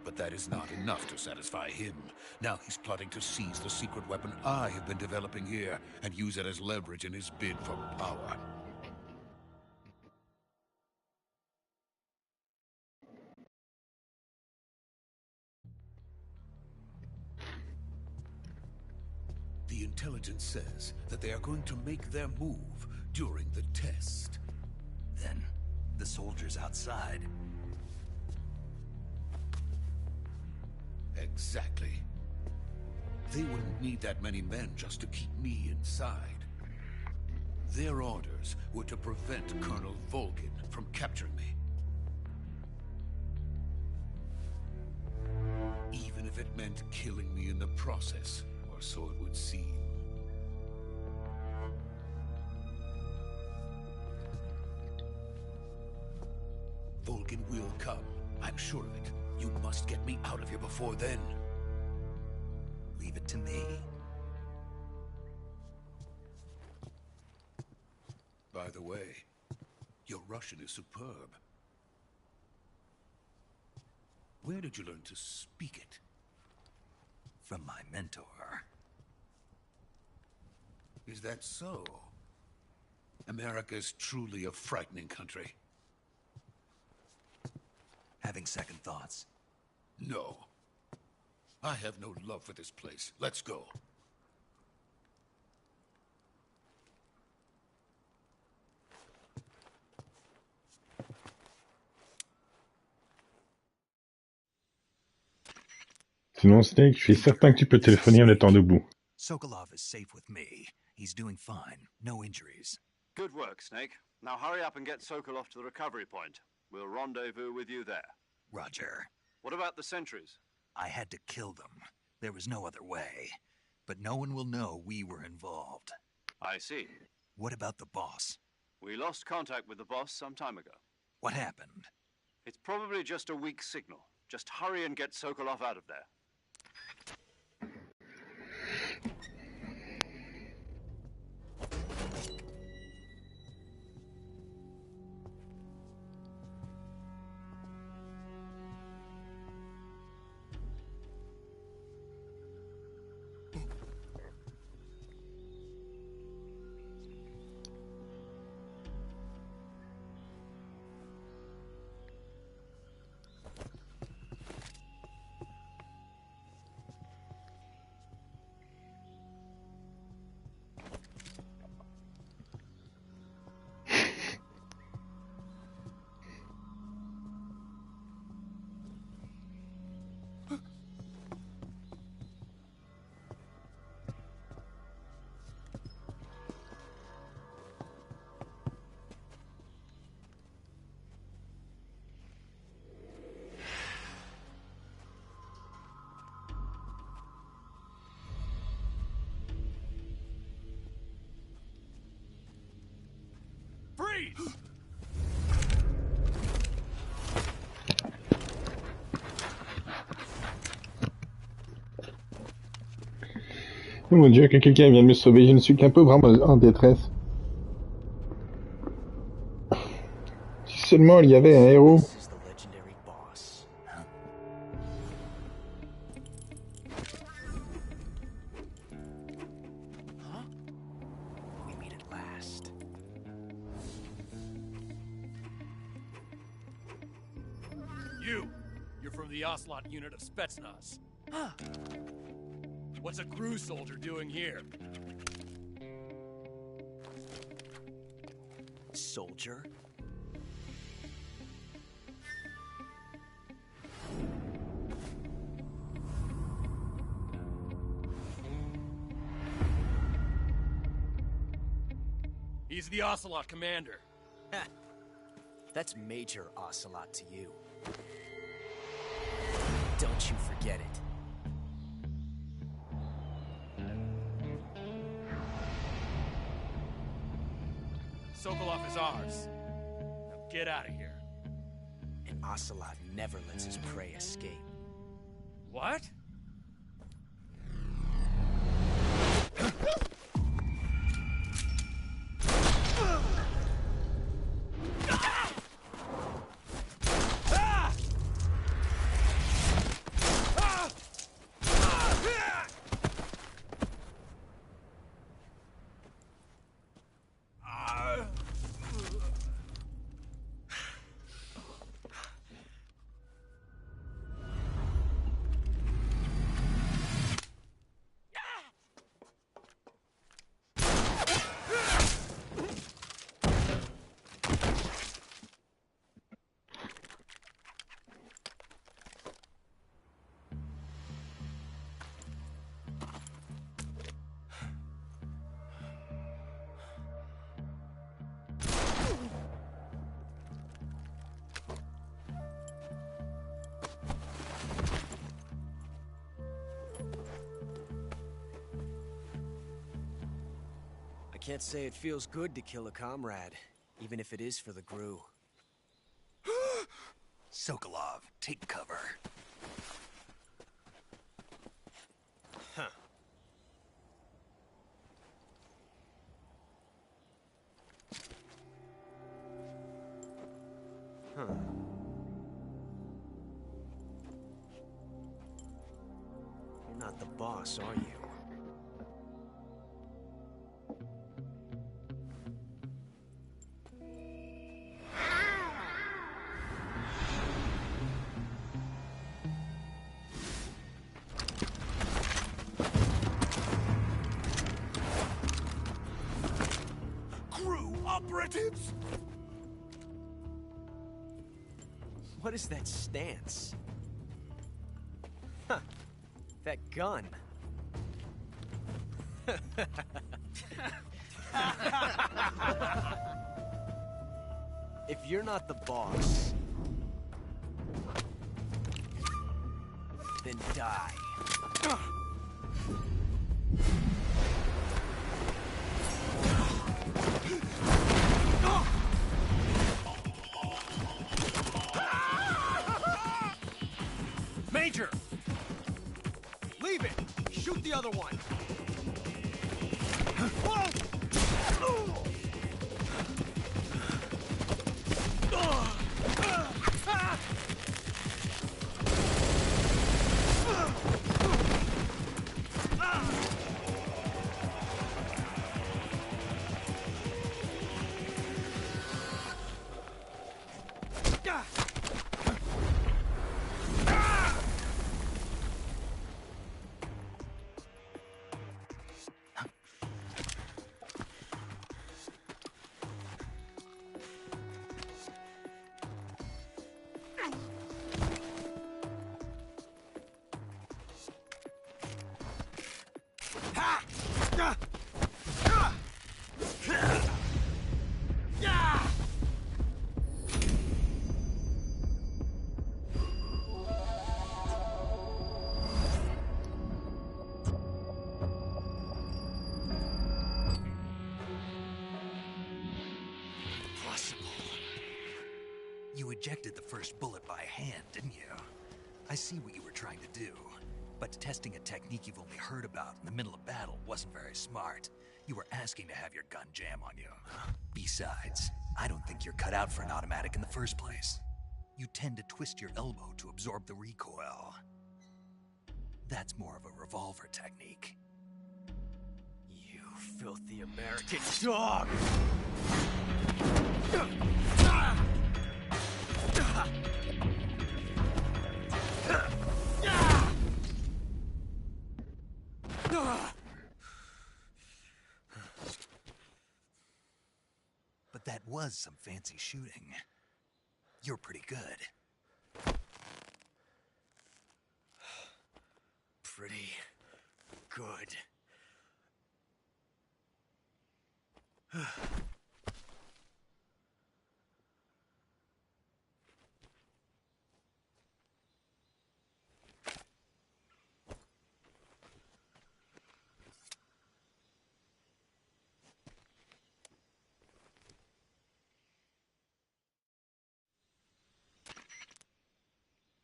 But that is not enough to satisfy him. Now he's plotting to seize the secret weapon I have been developing here and use it as leverage in his bid for power. The intelligence says that they are going to make their move during the test. Then, the soldiers outside. Exactly. They wouldn't need that many men just to keep me inside. Their orders were to prevent Colonel Volgin from capturing me. Even if it meant killing me in the process, or so it would seem. Volgin will come. I'm sure of it. You must get me out of here before then. Leave it to me. By the way, your Russian is superb. Where did you learn to speak it? From my mentor. Is that so? America is truly a frightening country. Having second thoughts? No. I have no love for this place. Let's go. Sinon, Snake, je suis certain que tu peux téléphoner en étant debout. Sokolov is safe with me. He's doing fine. No injuries. Good work, Snake. Now hurry up and get Sokolov to the recovery point. We'll rendezvous with you there. Roger. What about the sentries? I had to kill them. There was no other way. But no one will know we were involved. I see. What about the boss? We lost contact with the boss some time ago. What happened? It's probably just a weak signal. Just hurry and get Sokolov out of there. Freeze! Oh mon Dieu, que quelqu'un vienne me sauver, je ne suis qu'un peu vraiment en détresse. Si seulement il y avait un héros. This is the legendary boss. Huh? We meet at last. You're from the Ocelot unit of Spetsnaz. Huh. What's a crew soldier doing here? Soldier? He's the Ocelot commander. That's Major Ocelot to you. Don't you forget it. Sokolov is ours. Now get out of here. And Ocelot never lets his prey escape. What? I can't say it feels good to kill a comrade, even if it is for the GRU. Sokolov, take cover. Huh. Huh. You're not the boss, are you? Operatives? What is that stance? Huh. That gun. If you're not the boss, then die. Major! Leave it! Shoot the other one! You ejected the first bullet by hand, didn't you? I see what you were trying to do. But testing a technique you've only heard about in the middle of battle wasn't very smart. You were asking to have your gun jam on you. Besides, I don't think you're cut out for an automatic in the first place. You tend to twist your elbow to absorb the recoil. That's more of a revolver technique. You filthy American dog! But that was some fancy shooting. You're pretty good. Pretty good.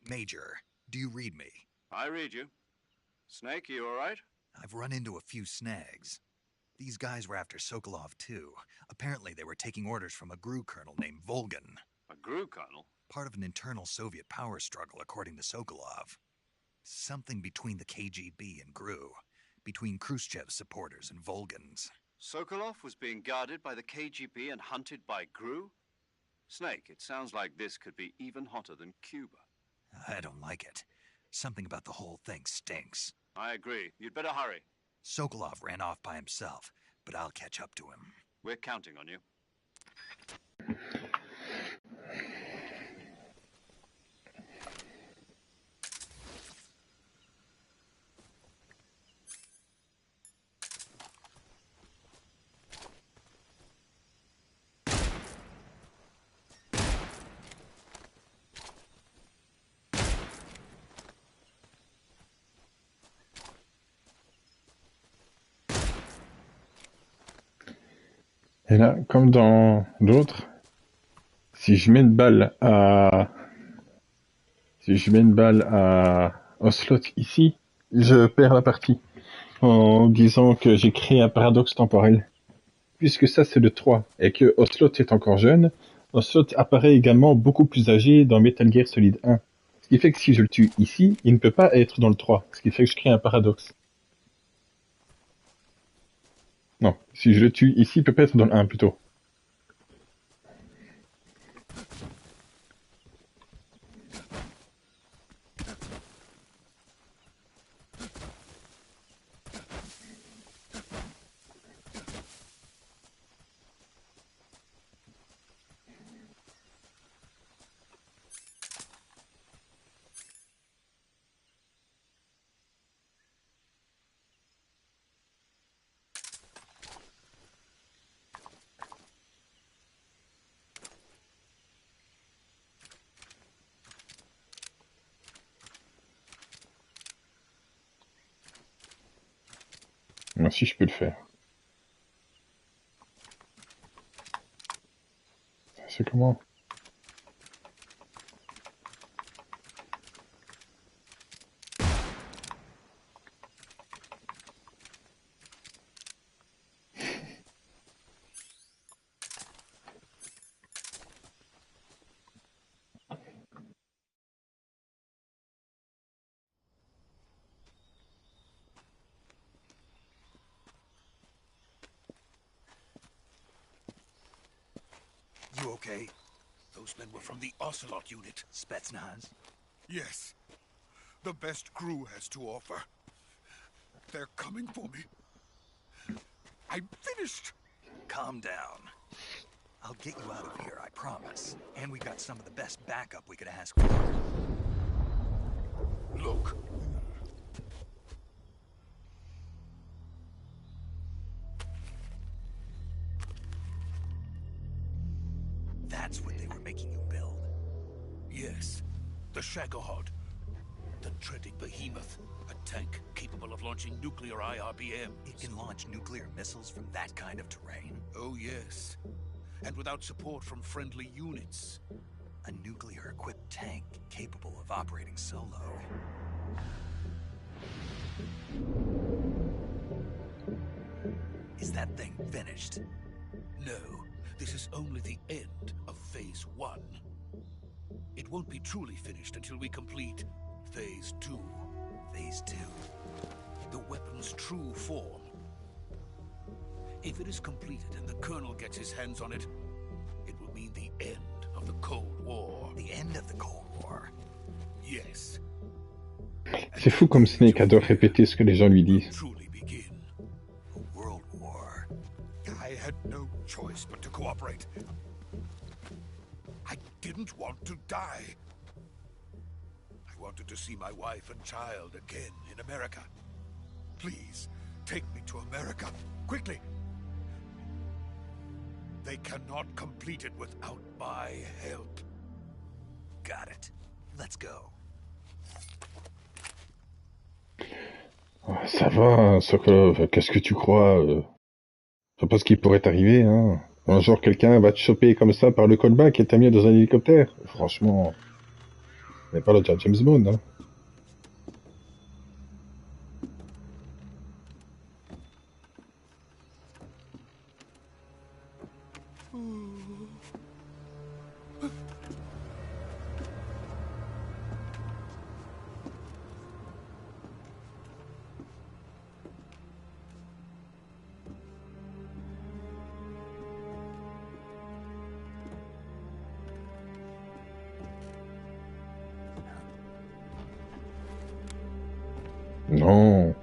Major, do you read me? I read you. Snake, you all right? I've run into a few snags. These guys were after Sokolov, too. Apparently they were taking orders from a GRU colonel named Volgan. A GRU colonel? Part of an internal Soviet power struggle, according to Sokolov. Something between the KGB and GRU. Between Khrushchev's supporters and Volgan's. Sokolov was being guarded by the KGB and hunted by GRU? Snake, it sounds like this could be even hotter than Cuba. I don't like it. Something about the whole thing stinks. I agree. You'd better hurry. Sokolov ran off by himself, but I'll catch up to him. We're counting on you. Et là, comme dans d'autres, si je mets une balle à au slot ici, je perds la partie en disant que j'ai créé un paradoxe temporel. Puisque ça c'est le 3 et que Ocelot est encore jeune, Ocelot apparaît également beaucoup plus âgé dans Metal Gear Solid 1. Ce qui fait que si je le tue ici, il ne peut pas être dans le 3, ce qui fait que je crée un paradoxe. Non, si je le tue ici, il peut pas être dans le 1 plutôt. Moi aussi je peux le faire. C'est comment ? You okay? Those men were from the Ocelot unit. Spetsnaz? Yes. The best GRU has to offer. They're coming for me. I'm finished. Calm down. I'll get you out of here, I promise. And we got some of the best backup we could ask for. Look. That's what they were making you build? Yes. The Shagohod. The treading behemoth. A tank capable of launching nuclear IRBMs. It can launch nuclear missiles from that kind of terrain? Oh, yes. And without support from friendly units. A nuclear-equipped tank capable of operating solo. Is that thing finished? No, this is only the end of Phase 1. It won't be truly finished until we complete Phase 2. Phase 2? The weapon's true form. If it is completed and the Colonel gets his hands on it, it will mean the end of the Cold War. The end of the Cold War? Yes. C'est fou comme Snake adore répéter ce que les gens lui disent. Truly begin. A world war. I had no choice but to cooperate. I didn't want to die. I wanted to see my wife and child again in America. Please, take me to America, quickly. They cannot complete it without my help. Got it. Let's go. Ça va, Sokolov, qu'est-ce que tu crois Je sais pas ce qui pourrait arriver, hein. Un jour, quelqu'un va te choper comme ça par le callback et t'amener dans un hélicoptère. Franchement, on n'est pas là déjà James Bond, hein. Non.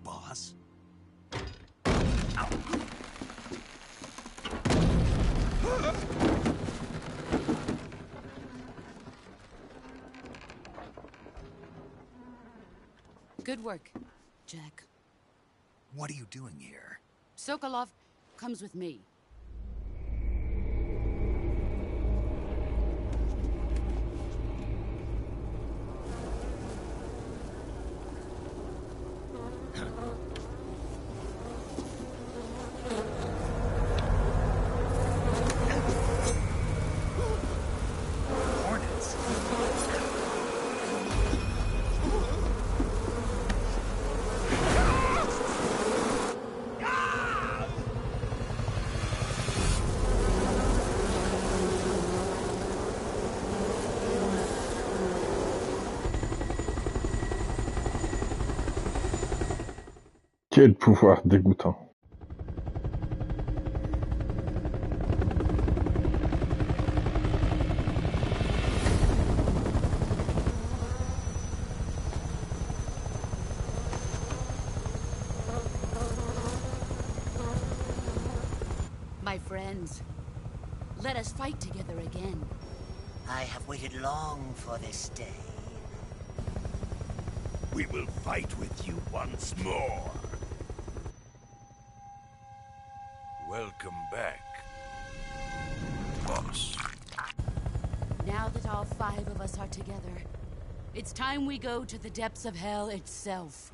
Boss? Good work, Jack. What are you doing here? Sokolov comes with me. Hornets? Quel pouvoir dégoûtant. My friends, let us fight together again. I have waited long for this day. We will fight with you once more. Welcome back, boss. Now that all 5 of us are together, it's time we go to the depths of hell itself.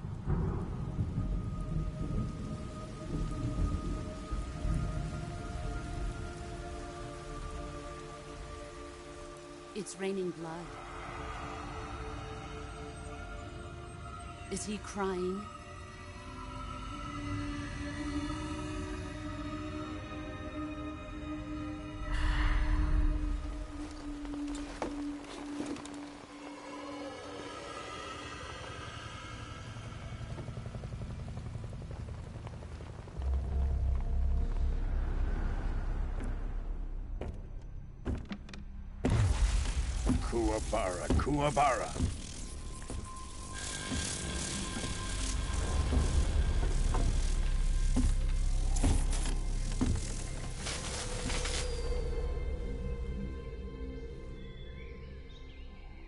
It's raining blood. Is he crying? Kuwabara, Kuwabara.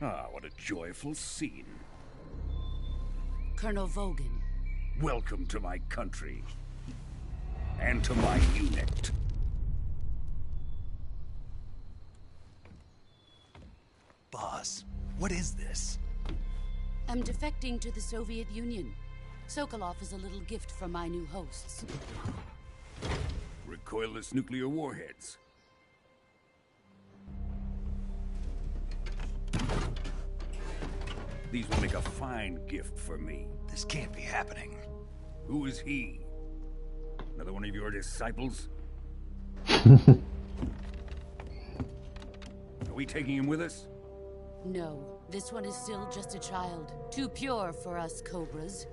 Ah, what a joyful scene. Colonel Vogan. Welcome to my country. And to my unit. Boss, what is this? I'm defecting to the Soviet Union. Sokolov is a little gift from my new hosts. Recoilless nuclear warheads. These will make a fine gift for me. This can't be happening. Who is he? Another one of your disciples? Are we taking him with us? No, this one is still just a child. Too pure for us Cobras.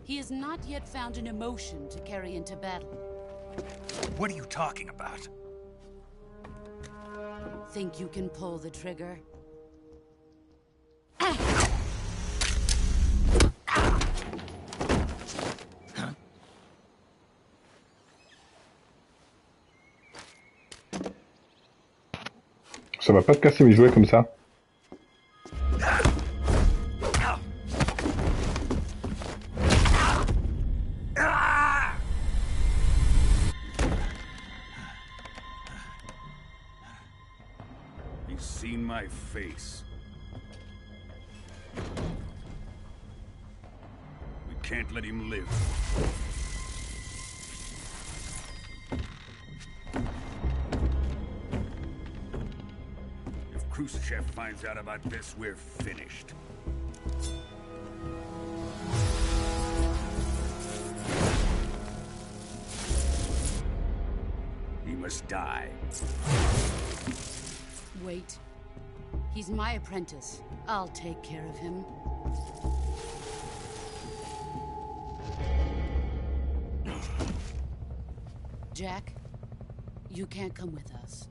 He has not yet found an emotion to carry into battle. What are you talking about? Think you can pull the trigger? Ça va pas te casser mes jouets comme ça. He's seen my face. We can't let him live. If Khrushchev finds out about this, we're finished. He must die. Wait. He's my apprentice. I'll take care of him. Jack, you can't come with us.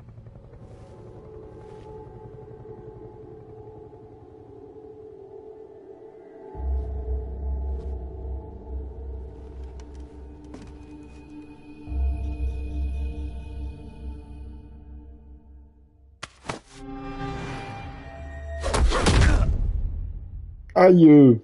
Aïe!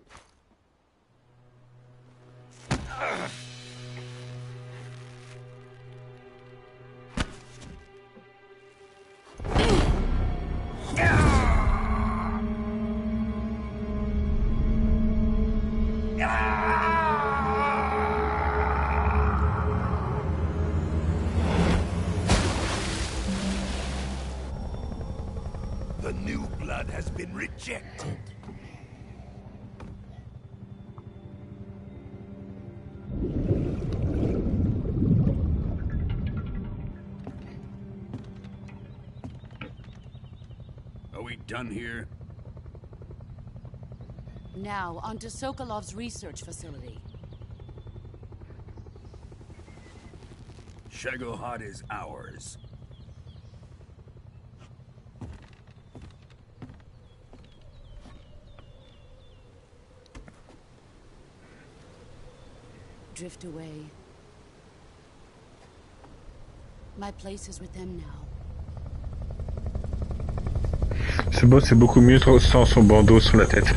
The new blood has been rejected. Are we done here? Now, onto Sokolov's research facility. Shagohod is ours. Drift away. My place is with them now. C'est beau, c'est beaucoup mieux sans son bandeau sur la tête.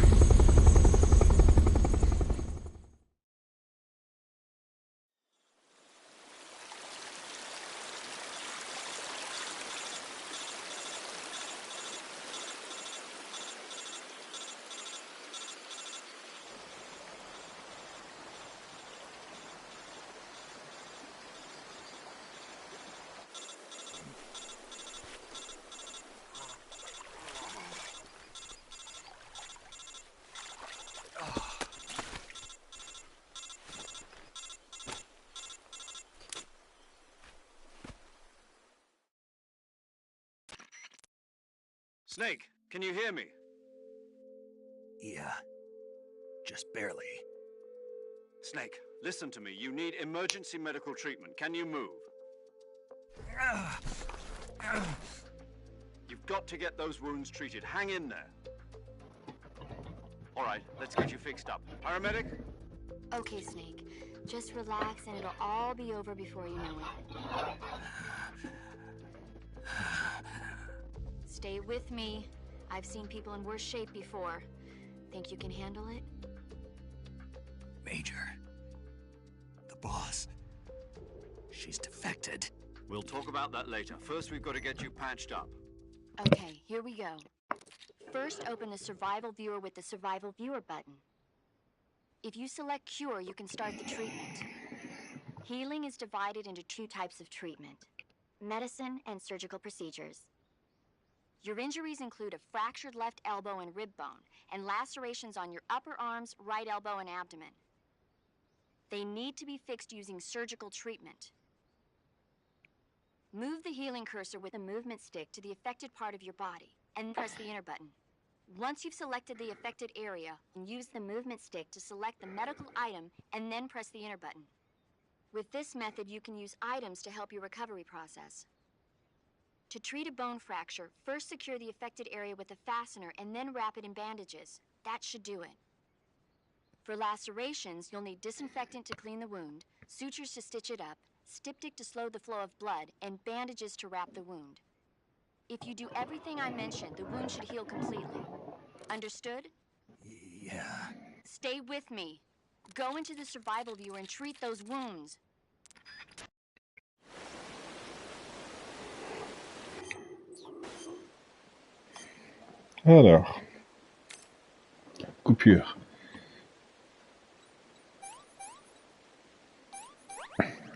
Snake, can you hear me? Yeah. Just barely. Snake, listen to me. You need emergency medical treatment. Can you move? You've got to get those wounds treated. Hang in there. All right, let's get you fixed up. Paramedic? Okay, Snake. Just relax and it'll all be over before you know it. Stay with me. I've seen people in worse shape before. Think you can handle it? Major. The boss. She's defected. We'll talk about that later. First, we've got to get you patched up. Okay, here we go. First, open the Survival Viewer with the Survival Viewer button. If you select Cure, you can start the treatment. Healing is divided into two types of treatment: medicine and surgical procedures. Your injuries include a fractured left elbow and rib bone, and lacerations on your upper arms, right elbow, and abdomen. They need to be fixed using surgical treatment. Move the healing cursor with the movement stick to the affected part of your body, and press the enter button. Once you've selected the affected area, use the movement stick to select the medical item, and then press the enter button. With this method, you can use items to help your recovery process. To treat a bone fracture, first secure the affected area with a fastener and then wrap it in bandages. That should do it. For lacerations, you'll need disinfectant to clean the wound, sutures to stitch it up, styptic to slow the flow of blood, and bandages to wrap the wound. If you do everything I mentioned, the wound should heal completely. Understood? Yeah. Stay with me. Go into the Survival Viewer and treat those wounds. Alors, coupure.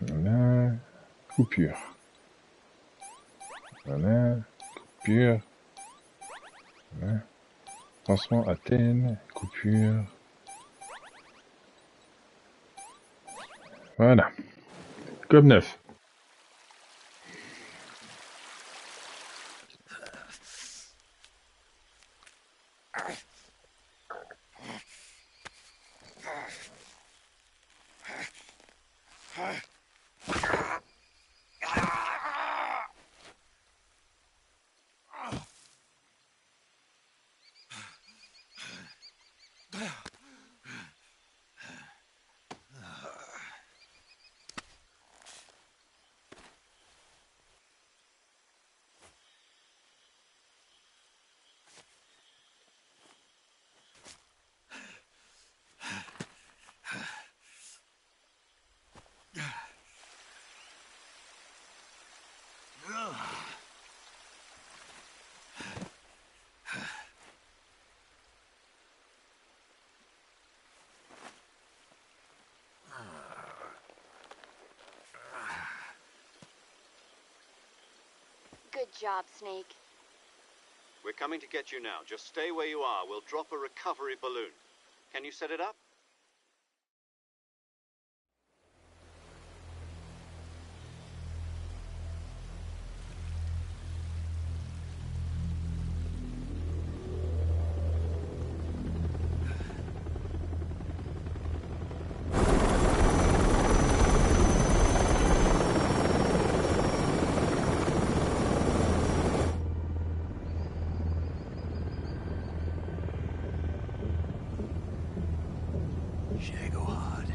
Voilà, coupure. Voilà, coupure. Voilà. Pansement Athènes, coupure. Voilà. Comme neuf. Good job, Snake. We're coming to get you now. Just stay where you are. We'll drop a recovery balloon. Can you set it up? Shagohod.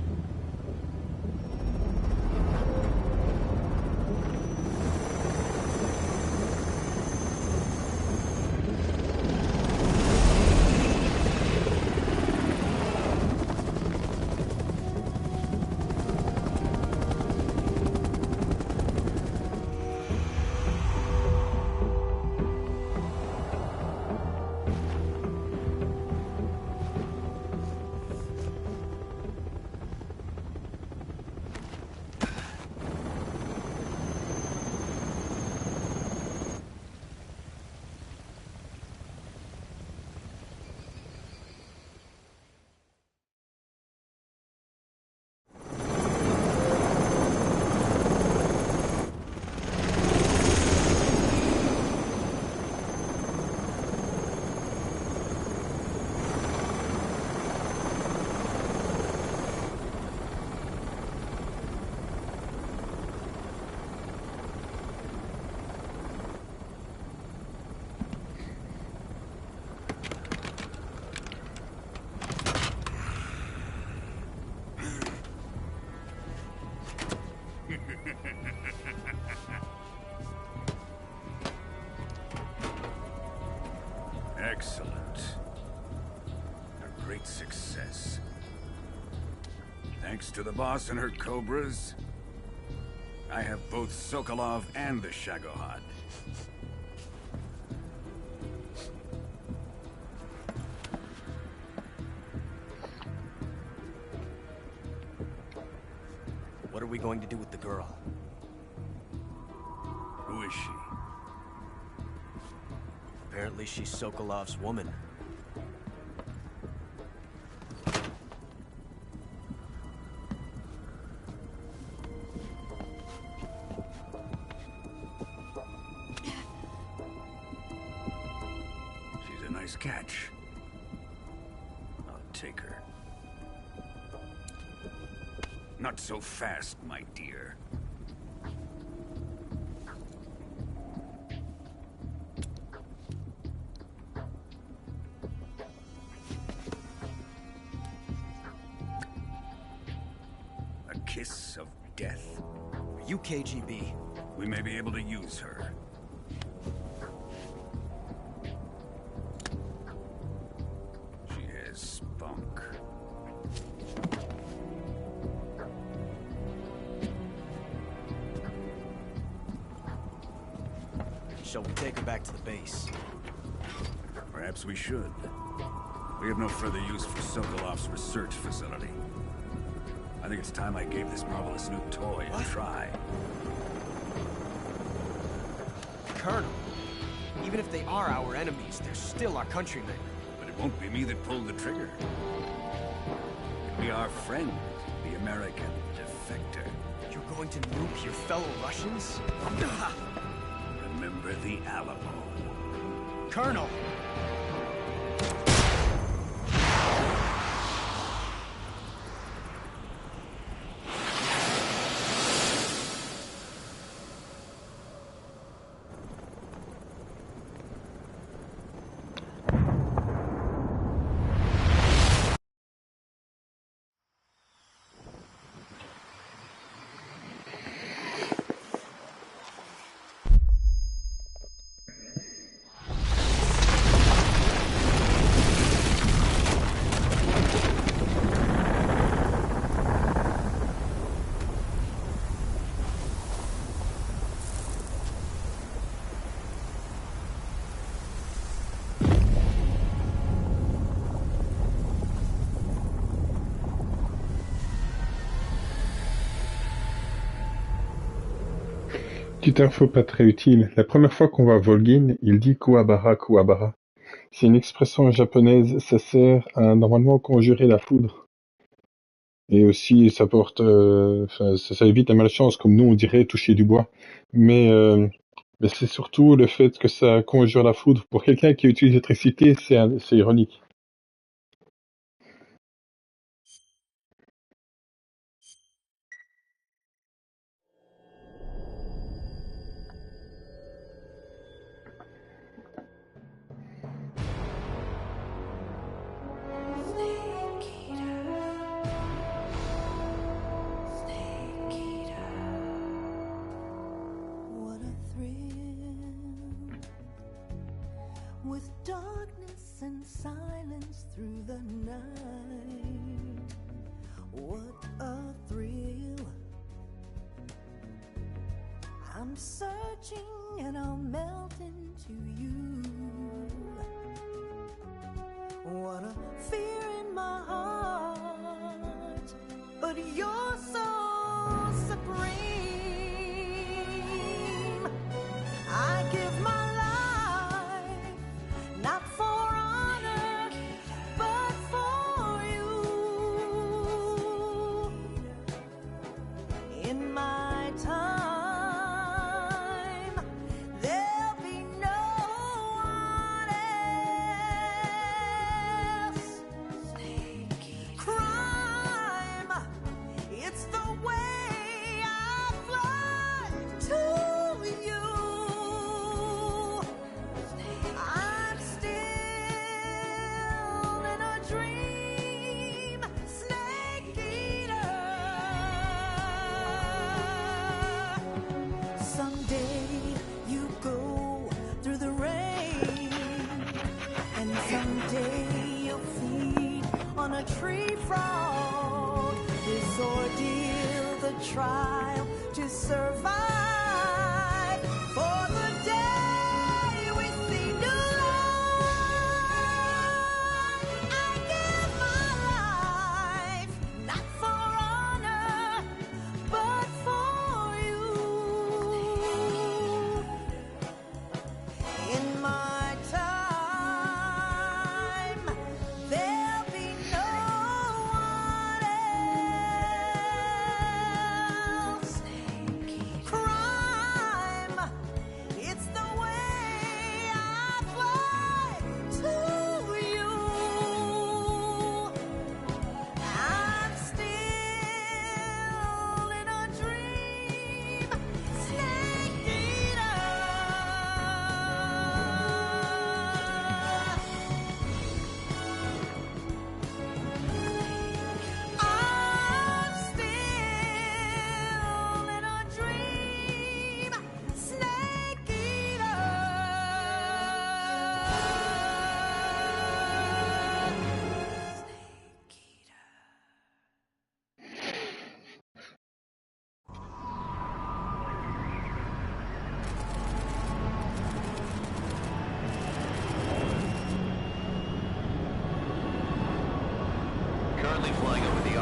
Excellent. A great success. Thanks to the boss and her cobras, I have both Sokolov and the Shagohod. we going to do with the girl? Who is she? Apparently she's Sokolov's woman. She's a nice catch. I'll take her. Not so fast, my dear. A kiss of death. Are you KGB? We may be able to use her. She has spunk. Shall we take her back to the base? Perhaps we should. We have no further use for Sokolov's research facility. I think it's time I gave this marvelous new toy a try. Colonel, even if they are our enemies, they're still our countrymen. But it won't be me that pulled the trigger. It'll be our friend, the American defector. You're going to nuke your fellow Russians? Remember the Alamo. Colonel! Petite info pas très utile. La première fois qu'on voit Volgin, il dit Kuwabara, Kuwabara. C'est une expression japonaise, ça sert à normalement conjurer la foudre. Et aussi, ça porte, ça évite la malchance, comme nous on dirait toucher du bois. Mais c'est surtout le fait que ça conjure la foudre. Pour quelqu'un qui utilise l'électricité, c'est ironique. What a thrill, with darkness and silence through the night. What a thrill. I'm searching and I'll melt into you. What a fear in my heart, but you're so supreme. I give my life, not for honor, but for you. In my time, there'll be no one else. Crime, it's the way I fly to you. I'm still in a dream, snake eater. Someday you go through the rain, and someday you'll feed on a tree frog. This ordeal, the trial to survive, for the day we see new light. I give my life, not for honor, but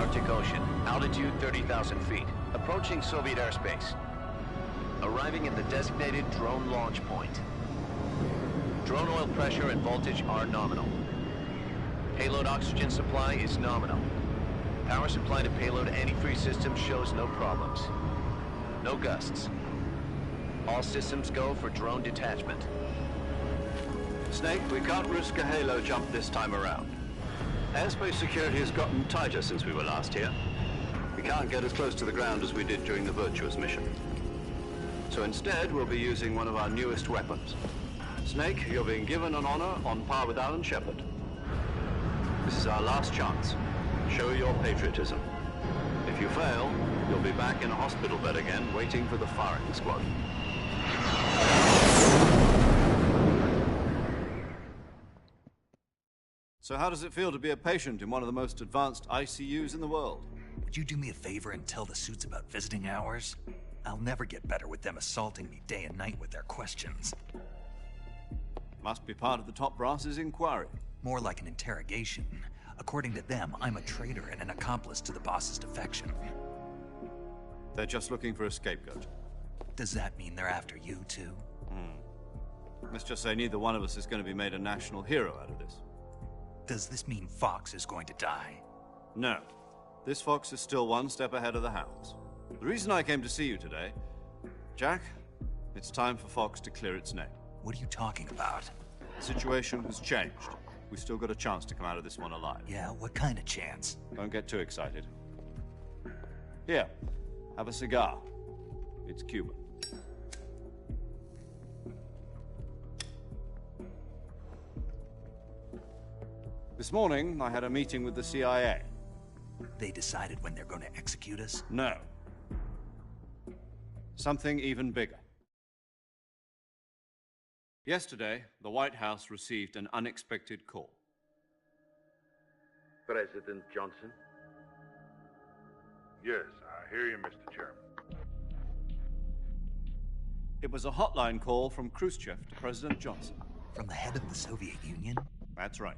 Arctic Ocean. Altitude 30,000 feet. Approaching Soviet airspace. Arriving at the designated drone launch point. Drone oil pressure and voltage are nominal. Payload oxygen supply is nominal. Power supply to payload antifreeze system shows no problems. No gusts. All systems go for drone detachment. Snake, we can't risk a halo jump this time around. Airspace security has gotten tighter since we were last here. We can't get as close to the ground as we did during the Virtuous mission. So instead, we'll be using one of our newest weapons. Snake, you're being given an honor on par with Alan Shepard. This is our last chance. Show your patriotism. If you fail, you'll be back in a hospital bed again, waiting for the firing squad. So how does it feel to be a patient in one of the most advanced ICUs in the world? Would you do me a favor and tell the suits about visiting hours? I'll never get better with them assaulting me day and night with their questions. Must be part of the top brass's inquiry. More like an interrogation. According to them, I'm a traitor and an accomplice to the boss's defection. They're just looking for a scapegoat. Does that mean they're after you, too? Let's just say neither one of us is going to be made a national hero out of this. Does this mean Fox is going to die? No. This Fox is still one step ahead of the Hounds. The reason I came to see you today, Jack, it's time for Fox to clear its name. What are you talking about? The situation has changed. We've still got a chance to come out of this one alive. Yeah, what kind of chance? Don't get too excited. Here, have a cigar. It's Cuban. This morning, I had a meeting with the CIA. They decided when they're going to execute us? No. Something even bigger. Yesterday, the White House received an unexpected call. President Johnson? Yes, I hear you, Mr. Chairman. It was a hotline call from Khrushchev to President Johnson. From the head of the Soviet Union? That's right.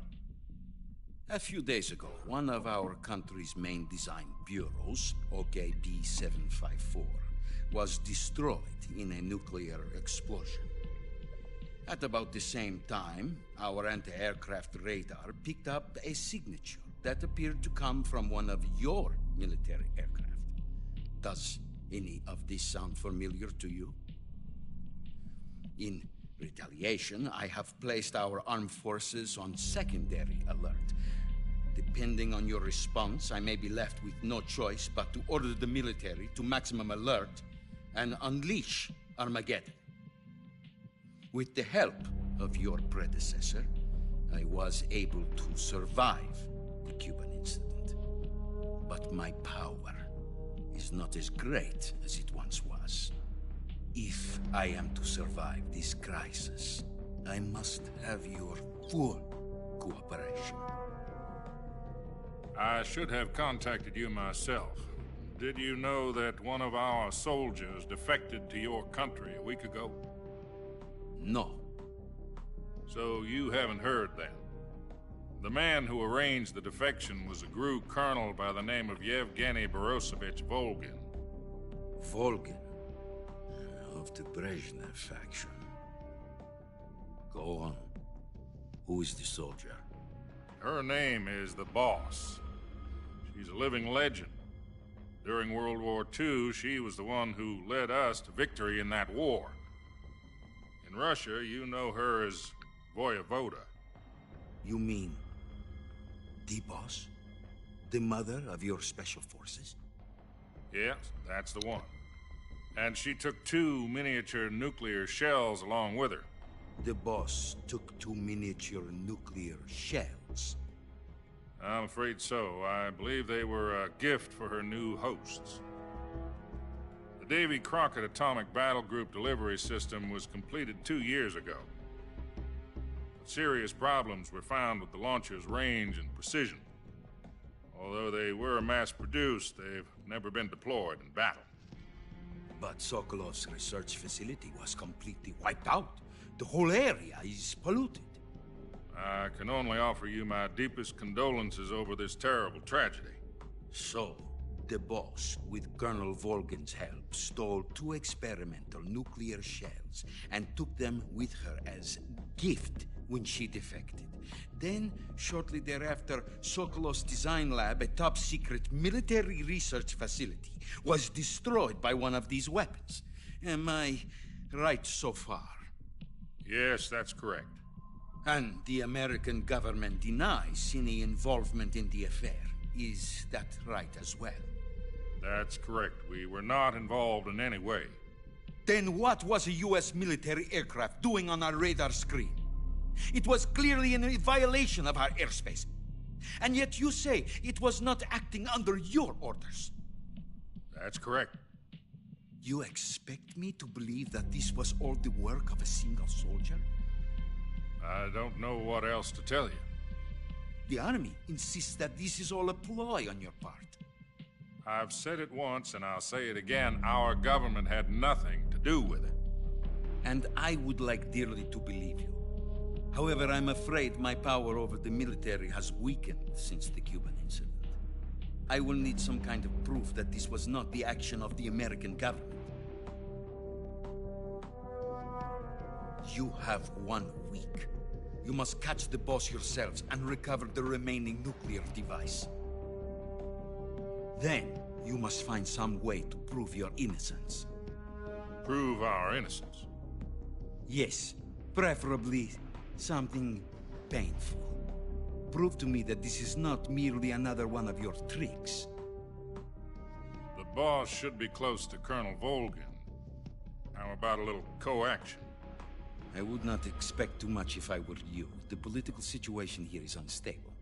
A few days ago, one of our country's main design bureaus, OKB 754, was destroyed in a nuclear explosion. At about the same time, our anti-aircraft radar picked up a signature that appeared to come from one of your military aircraft. Does any of this sound familiar to you? In retaliation, I have placed our armed forces on secondary alert. Depending on your response, I may be left with no choice but to order the military to maximum alert and unleash Armageddon. With the help of your predecessor, I was able to survive the Cuban incident. But my power is not as great as it once was. If I am to survive this crisis, I must have your full cooperation. I should have contacted you myself. Did you know that one of our soldiers defected to your country a week ago? No. So you haven't heard then? The man who arranged the defection was a GRU colonel by the name of Yevgeny Borisovich Volgin. Volgin? Of the Brezhnev faction. Go on. Who is the soldier? Her name is the Boss. She's a living legend. During World War II, she was the one who led us to victory in that war. In Russia, you know her as Voyevoda. You mean the Boss? The mother of your special forces? Yes, that's the one. And she took 2 miniature nuclear shells along with her. The Boss took 2 miniature nuclear shells? I'm afraid so. I believe they were a gift for her new hosts. The Davy Crockett Atomic Battle Group delivery system was completed 2 years ago. But serious problems were found with the launcher's range and precision. Although they were mass-produced, they've never been deployed in battle. But Sokolov's research facility was completely wiped out. The whole area is polluted. I can only offer you my deepest condolences over this terrible tragedy. So, the boss, with Colonel Volgin's help, stole 2 experimental nuclear shells and took them with her as gift when she defected. Then, shortly thereafter, Sokolov's design lab, a top-secret military research facility, was destroyed by one of these weapons. Am I right so far? Yes, that's correct. And the American government denies any involvement in the affair. Is that right as well? That's correct. We were not involved in any way. Then what was a U.S. military aircraft doing on our radar screen? It was clearly in a violation of our airspace. And yet you say it was not acting under your orders. That's correct. You expect me to believe that this was all the work of a single soldier? I don't know what else to tell you. The Army insists that this is all a ploy on your part. I've said it once, and I'll say it again. Our government had nothing to do with it. And I would like dearly to believe you. However, I'm afraid my power over the military has weakened since the Cuban incident. I will need some kind of proof that this was not the action of the American government. You have 1 week. You must catch the boss yourselves and recover the remaining nuclear device. Then, you must find some way to prove your innocence. Prove our innocence? Yes, preferably something painful. Prove to me that this is not merely another one of your tricks. The boss should be close to Colonel Volgin. How about a little co-action? I would not expect too much if I were you. The political situation here is unstable.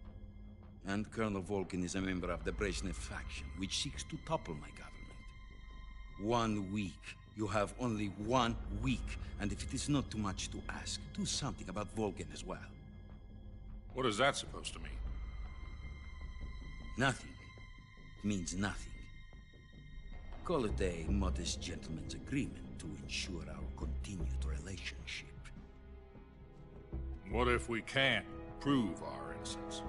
And Colonel Volgin is a member of the Brezhnev faction, which seeks to topple my government. 1 week. You have only 1 week. And if it is not too much to ask, do something about Volgin as well. What is that supposed to mean? Nothing. It means nothing. Call it a modest gentleman's agreement to ensure our continued relationship. What if we can't prove our innocence?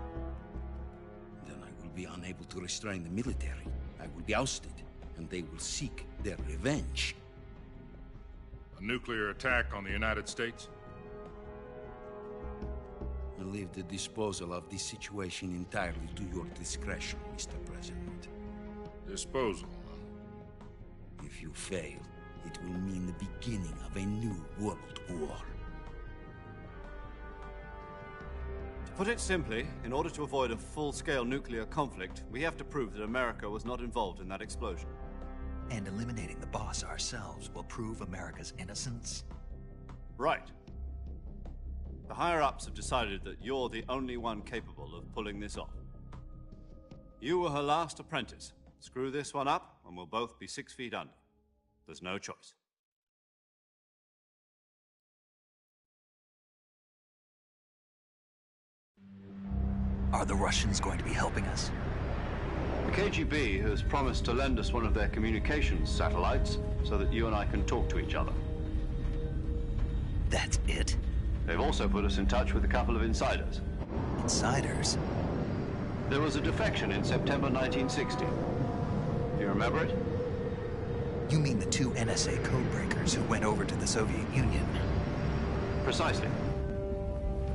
Then I will be unable to restrain the military. I will be ousted, and they will seek their revenge. A nuclear attack on the United States? I leave the disposal of this situation entirely to your discretion, Mr. President. Disposal? If you fail, it will mean the beginning of a new world war. To put it simply, in order to avoid a full-scale nuclear conflict, we have to prove that America was not involved in that explosion. And eliminating the boss ourselves will prove America's innocence? Right. The higher-ups have decided that you're the only one capable of pulling this off. You were her last apprentice. Screw this one up, and we'll both be 6 feet under. There's no choice. Are the Russians going to be helping us? The KGB has promised to lend us one of their communications satellites so that you and I can talk to each other. That's it? They've also put us in touch with a couple of insiders. Insiders? There was a defection in September 1960. Do you remember it? You mean the 2 NSA codebreakers who went over to the Soviet Union? Precisely.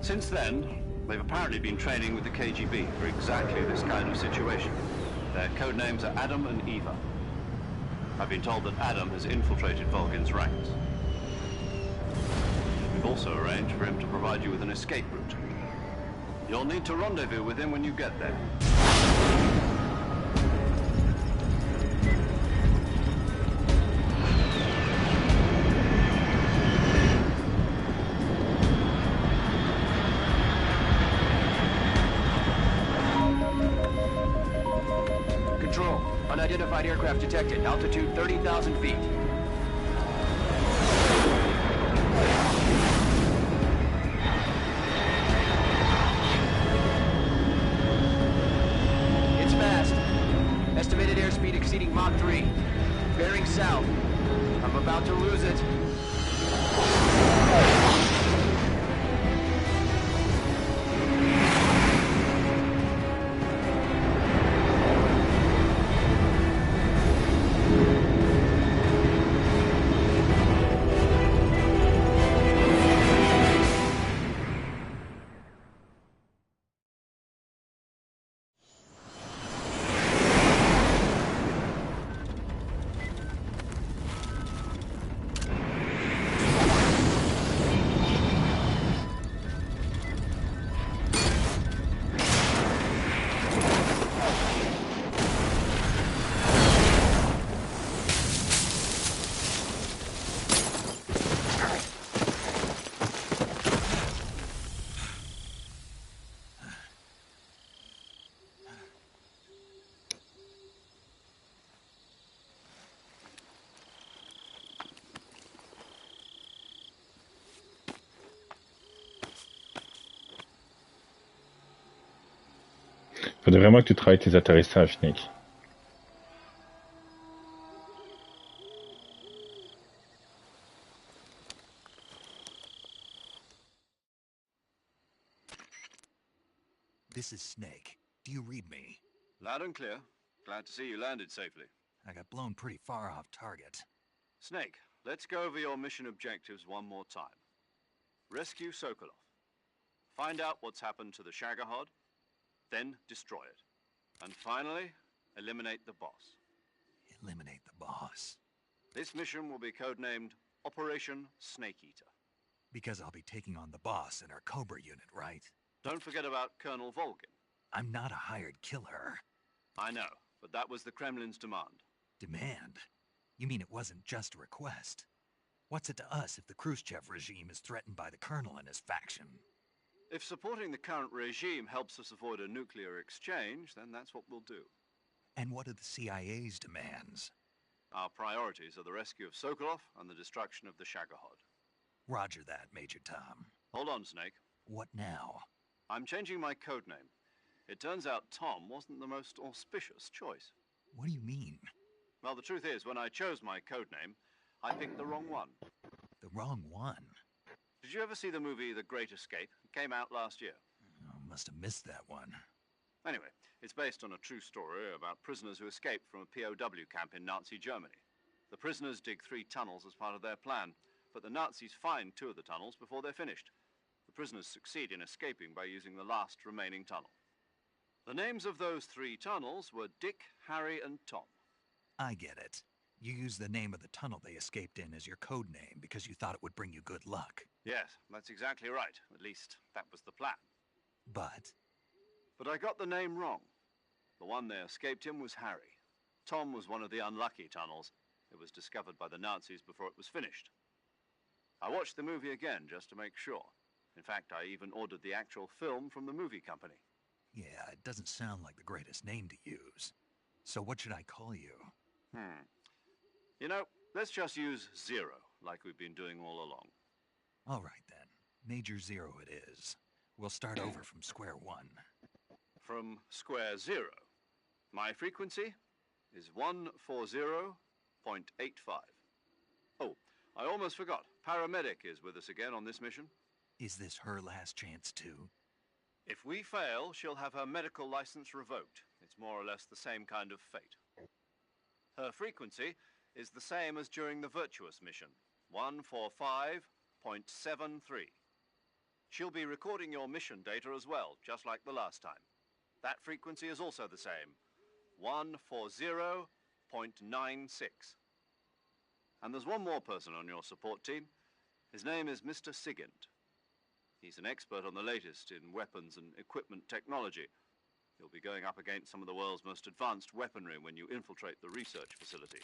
Since then, they've apparently been training with the KGB for exactly this kind of situation. Their code names are Adam and Eva. I've been told that Adam has infiltrated Volgin's ranks. We've also arranged for him to provide you with an escape route. You'll need to rendezvous with him when you get there. Control, unidentified aircraft detected. Altitude 30,000 feet. It's fast. Estimated airspeed exceeding Mach 3. Bearing south. I'm about to lose it. Faudrait vraiment que tu travailles tes atterrissages, Snake. This is Snake. Do you read me? Loud and clear. Glad to see you landed safely. I got blown pretty far off target. Snake, let's go over your mission objectives one more time. Rescue Sokolov. Find out what's happened to the Shagohod, then destroy it. And finally, eliminate the boss. Eliminate the boss. This mission will be codenamed Operation Snake Eater. Because I'll be taking on the boss in our Cobra unit, right? Don't forget about Colonel Volgin. I'm not a hired killer. I know, but that was the Kremlin's demand. Demand? You mean it wasn't just a request? What's it to us if the Khrushchev regime is threatened by the Colonel and his faction? If supporting the current regime helps us avoid a nuclear exchange, then that's what we'll do. And what are the CIA's demands? Our priorities are the rescue of Sokolov and the destruction of the Shagohod. Roger that, Major Tom. Hold on, Snake. What now? I'm changing my codename. It turns out Tom wasn't the most auspicious choice. What do you mean? Well, the truth is, when I chose my codename, I picked the wrong one. The wrong one? Did you ever see the movie The Great Escape? It came out last year. Oh, must have missed that one. Anyway, it's based on a true story about prisoners who escaped from a POW camp in Nazi Germany. The prisoners dig 3 tunnels as part of their plan, but the Nazis find 2 of the tunnels before they're finished. The prisoners succeed in escaping by using the last remaining tunnel. The names of those 3 tunnels were Dick, Harry, and Tom. I get it. You used the name of the tunnel they escaped in as your code name because you thought it would bring you good luck. Yes, that's exactly right. At least, that was the plan. But I got the name wrong. The one they escaped in was Harry. Tom was one of the unlucky tunnels. It was discovered by the Nazis before it was finished. I watched the movie again just to make sure. In fact, I even ordered the actual film from the movie company. yeah, it doesn't sound like the greatest name to use. So what should I call you? You know, let's just use Zero, like we've been doing all along. All right, then. Major Zero it is. We'll start over from square one. From square 0. My frequency is 140.85. Oh, I almost forgot. Paramedic is with us again on this mission. Is this her last chance, too? If we fail, she'll have her medical license revoked. It's more or less the same kind of fate. Her frequency is the same as during the Virtuous mission, 145.73. She'll be recording your mission data as well, just like the last time. That frequency is also the same, 140.96. And there's one more person on your support team. His name is Mr. Sigint. He's an expert on the latest in weapons and equipment technology. You'll be going up against some of the world's most advanced weaponry when you infiltrate the research facility.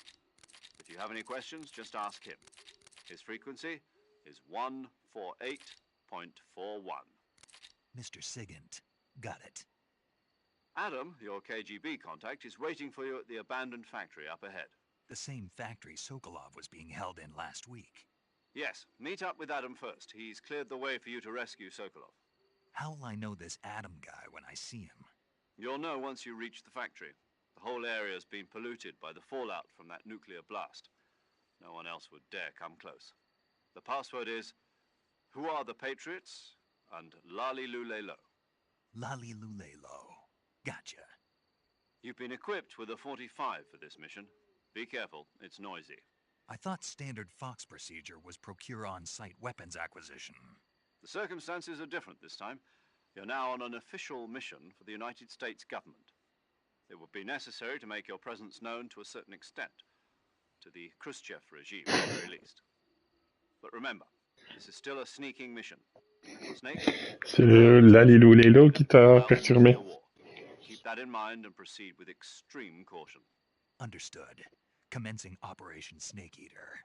If you have any questions, just ask him. His frequency is 148.41. Mr. Sigint. Got it. Adam, your KGB contact, is waiting for you at the abandoned factory up ahead. The same factory Sokolov was being held in last week. Yes, meet up with Adam first. He's cleared the way for you to rescue Sokolov. How will I know this Adam guy when I see him? You'll know once you reach the factory. The whole area's been polluted by the fallout from that nuclear blast. No one else would dare come close. The password is, "Who are the Patriots?" and Lali Lule Lo. Lali Lule Lo. Gotcha. You've been equipped with a 45 for this mission. Be careful, it's noisy. I thought standard Fox procedure was procure on-site weapons acquisition. The circumstances are different this time. You're now on an official mission for the United States government. It would be necessary to make your presence known to a certain extent, to the Khrushchev regime at the very least. But remember, this is still a sneaking mission. Snake? C'est le Lalilou Lelo qui t'a perturbé. Keep that in mind and proceed with extreme caution. Understood. Commencing Operation Snake Eater.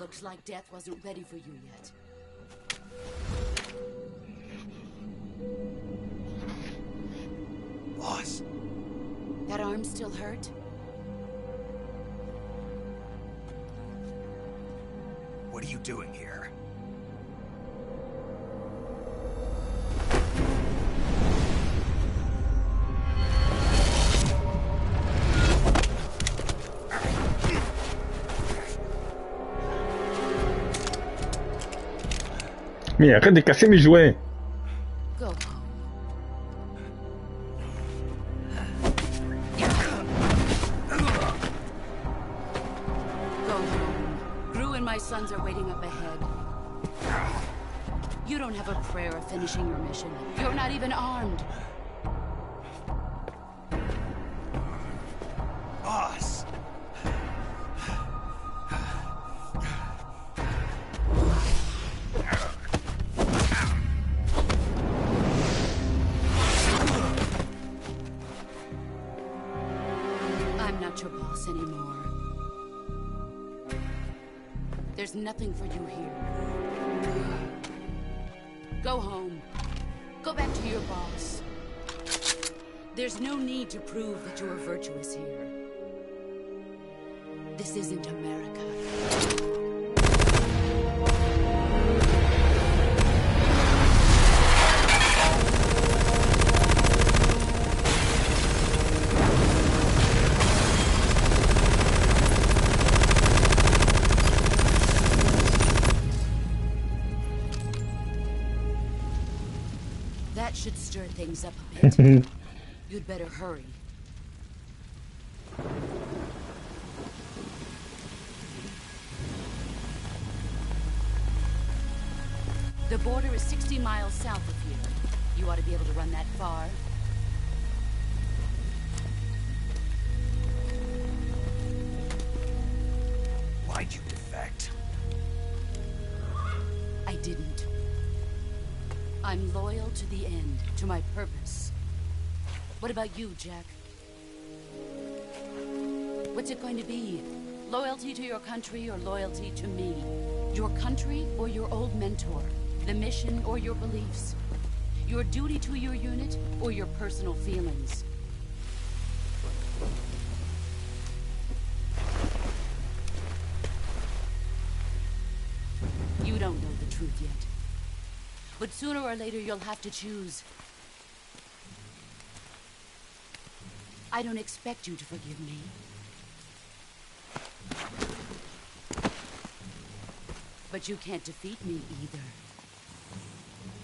Looks like death wasn't ready for you yet. Boss. That arm still hurt? What are you doing here? Mais arrête de casser mes jouets! Go home. Go home. Gru and my sons are waiting up ahead. You don't have a prayer of finishing your mission. You're not even armed. Boss! I'm not your boss anymore. There's nothing for you here. Go home. Go back to your boss. There's no need to prove that you are virtuous here. This isn't America. That should stir things up a bit. You'd better hurry. The border is 60 miles south of here. You ought to be able to run that far. Why'd you defect? I didn't. I'm loyal to the end, to my purpose. What about you, Jack? What's it going to be? Loyalty to your country or loyalty to me? Your country or your old mentor? The mission or your beliefs? Your duty to your unit or your personal feelings? You don't know the truth yet. But sooner or later you'll have to choose. I don't expect you to forgive me. But you can't defeat me either.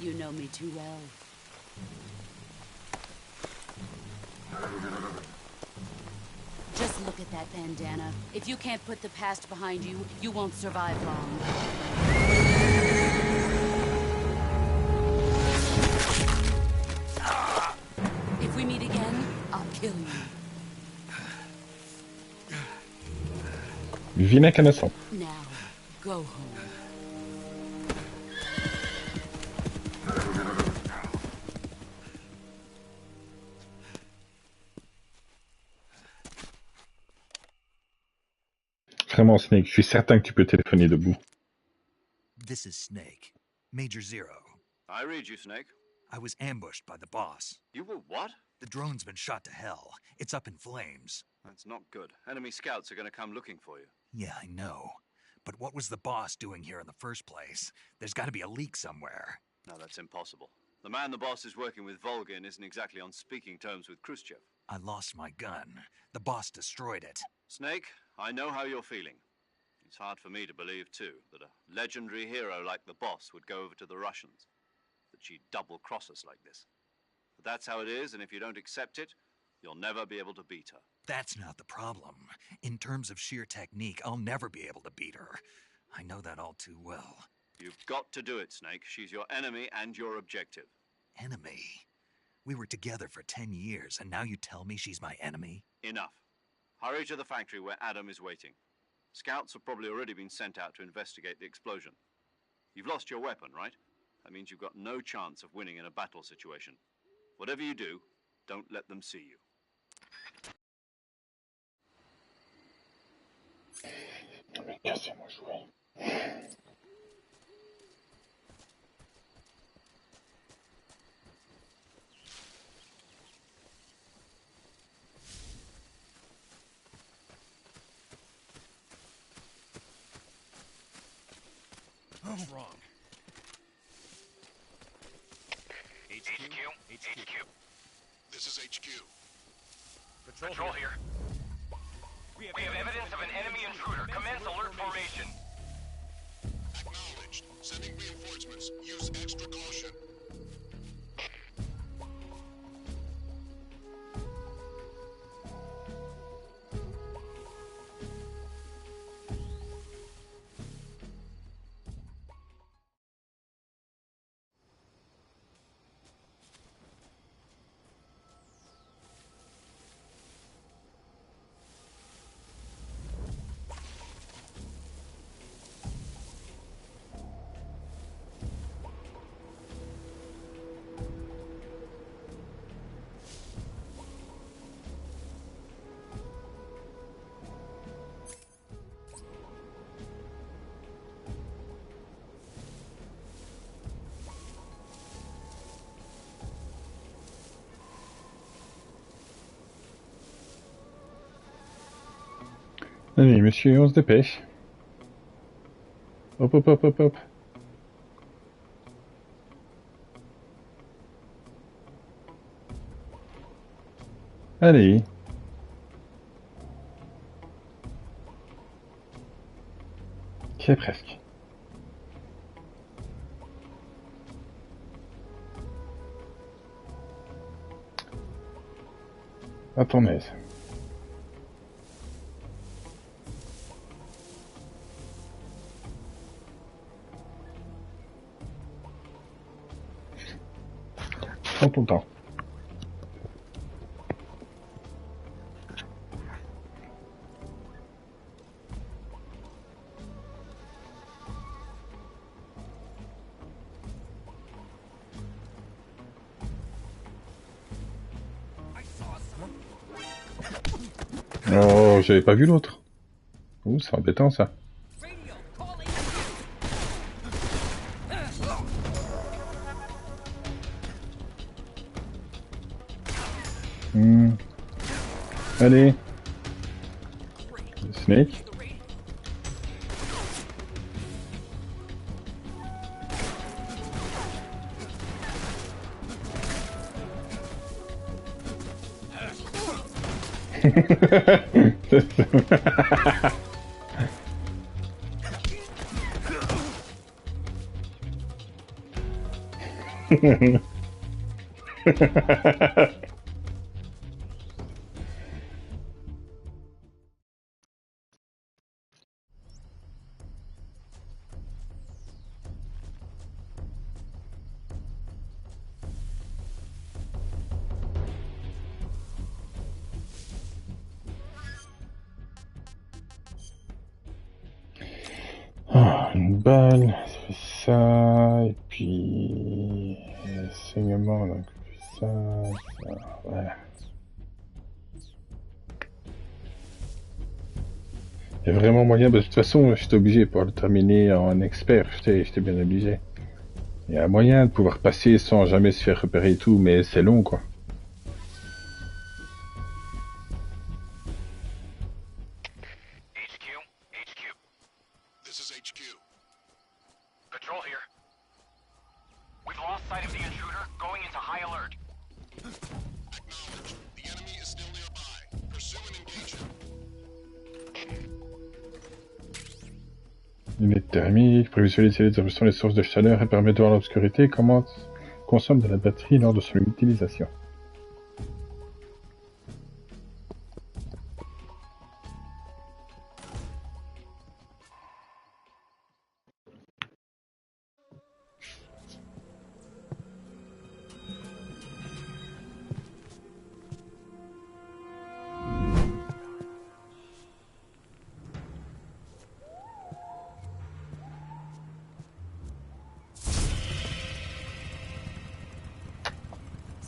You know me too well. Just look at that bandana. If you can't put the past behind you, you won't survive long. If we meet again, I'll kill you. Vina connaissant. Now, go home. Vraiment, Snake, je suis certain que tu peux téléphoner debout. This is Snake. Major Zero. I read you, Snake. I was ambushed by the boss. You were what? The drone's been shot to hell. It's up in flames. That's not good. Enemy scouts are going to come looking for you. Yeah, I know. But what was the boss doing here in the first place? There's got to be a leak somewhere. No, that's impossible. The man the boss is working with, Volgin, isn't exactly on speaking terms with Khrushchev. I lost my gun. The boss destroyed it. Snake, I know how you're feeling. It's hard for me to believe, too, that a legendary hero like the boss would go over to the Russians. That she'd double-cross us like this. But that's how it is, and if you don't accept it, you'll never be able to beat her. That's not the problem. In terms of sheer technique, I'll never be able to beat her. I know that all too well. You've got to do it, Snake. She's your enemy and your objective. Enemy? We were together for 10 years, and now you tell me she's my enemy? Enough. Hurry to the factory where Adam is waiting. Scouts have probably already been sent out to investigate the explosion. You've lost your weapon, right? That means you've got no chance of winning in a battle situation. Whatever you do, don't let them see you. Cassez-moi jouer. What's wrong? HQ. This is HQ. Patrol here. We have evidence of an enemy intruder. Commence alert formation. Acknowledged. Sending reinforcements. Use extra caution. Allez, monsieur, on se dépêche. Hop, hop, hop, hop, hop. Allez. C'est presque. À ton aise. Prends ton temps. Oh, j'avais pas vu l'autre. Ouh, c'est embêtant ça. Allez. Snake. Une balle, ça fait ça, et puis saignement, donc ça, voilà. Il y a vraiment moyen, de toute façon, j'étais obligé pour le terminer en expert, j'étais bien obligé. Il y a moyen de pouvoir passer sans jamais se faire repérer et tout, mais c'est long, quoi. Patrol here. We've lost sight of the intruder, going into high alert. Acknowledged. The enemy is still nearby. Pursue and engage him. Lunette thermique, pour visualiser les éruptions des sources de chaleur et permet de voir l'obscurité, consomme de la batterie lors de son utilisation.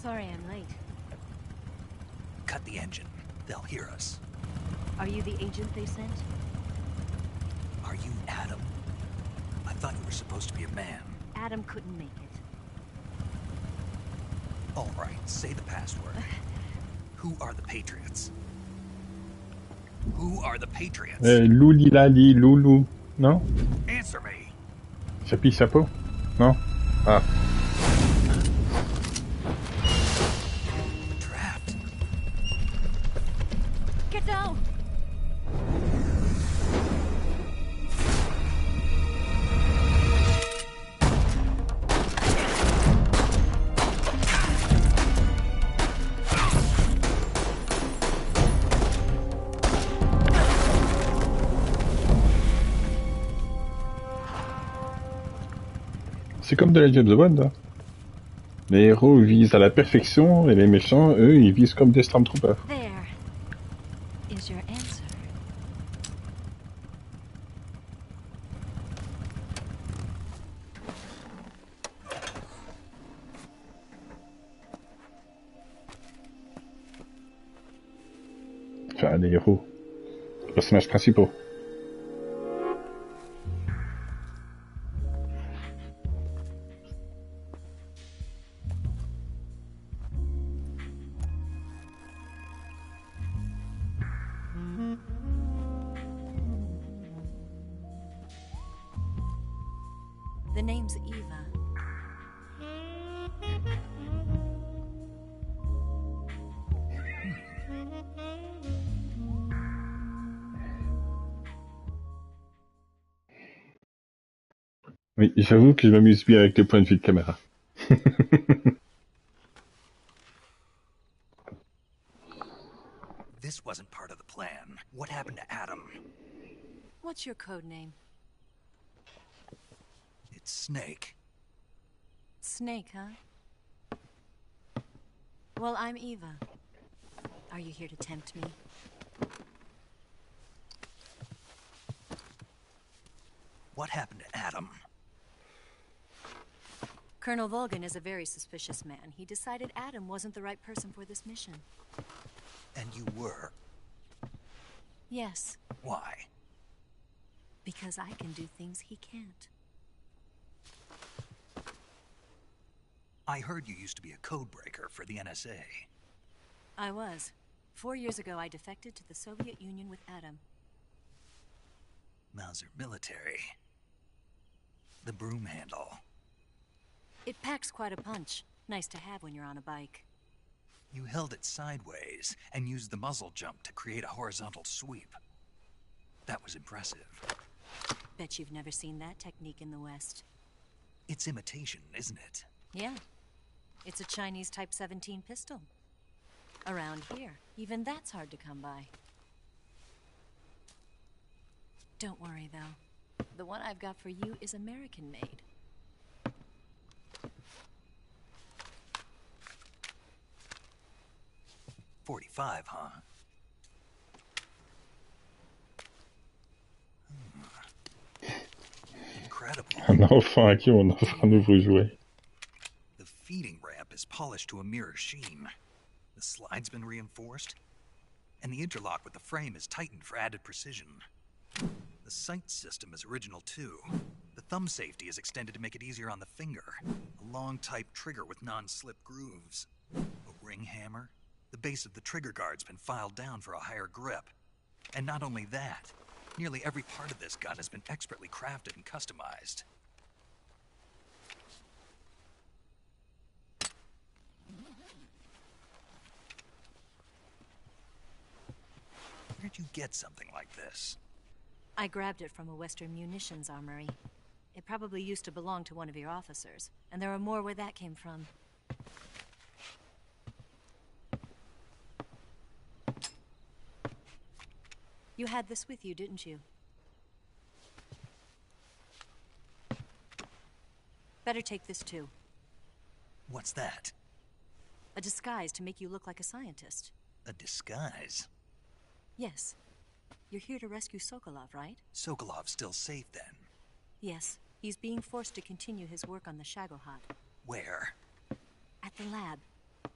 Sorry I'm late. Cut the engine. They'll hear us. Are you the agent they sent? Are you Adam? I thought you were supposed to be a man. Adam couldn't make it. All right, say the password. Who are the Patriots? Who are the Patriots? Loulilali, loulou. Non? Answer me. Chapi, chapeau? Non? Ah. Trapped. Get down! C'est comme de la James Bond, hein. Les héros visent à la perfection et les méchants, eux, ils visent comme des Stormtroopers. There is your answer. Enfin, les héros. Les personnages principaux. The name's Eva. Oui, j'avoue que je m'amuse bien avec les points de vue de caméra. This wasn't part of the plan. What happened to Adam? What's your code name? It's Snake. Snake, huh? Well, I'm Eva. Are you here to tempt me? What happened to Adam? Colonel Volgin is a very suspicious man. He decided Adam wasn't the right person for this mission. And you were. Yes, Why? because I can do things he can't. I heard you used to be a codebreaker for the NSA. I was. 4 years ago, I defected to the Soviet Union with Adam. Mauser military. The broom handle. It packs quite a punch. Nice to have when you're on a bike. You held it sideways and used the muzzle jump to create a horizontal sweep. That was impressive. Bet you've never seen that technique in the West. It's imitation, isn't it? Yeah. It's a Chinese Type 17 pistol. Around here, even that's hard to come by. Don't worry, though. The one I've got for you is American-made. .45, huh? Incredible. Un enfant à qui on offre un nouveau jouet. The feeding ramp is polished to a mirror sheen. The slide's been reinforced, and the interlock with the frame is tightened for added precision. The sight system is original too. The thumb safety is extended to make it easier on the finger. A long type trigger with non-slip grooves. A ring hammer. The base of the trigger guard's been filed down for a higher grip. And not only that, nearly every part of this gun has been expertly crafted and customized. Where'd you get something like this? I grabbed it from a Western munitions armory. It probably used to belong to one of your officers, and there are more where that came from. You had this with you, didn't you? Better take this too. What's that? A disguise to make you look like a scientist. A disguise? Yes. You're here to rescue Sokolov, right? Sokolov's still safe then? Yes. He's being forced to continue his work on the Shagohod. Where? At the lab.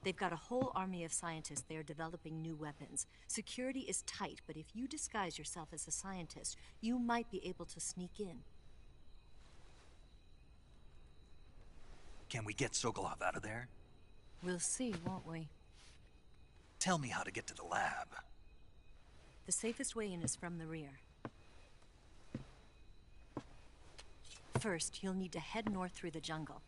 They've got a whole army of scientists there developing new weapons. Security is tight, but if you disguise yourself as a scientist, you might be able to sneak in. Can we get Sokolov out of there? We'll see, won't we? Tell me how to get to the lab. The safest way in is from the rear. First, you'll need to head north through the jungle.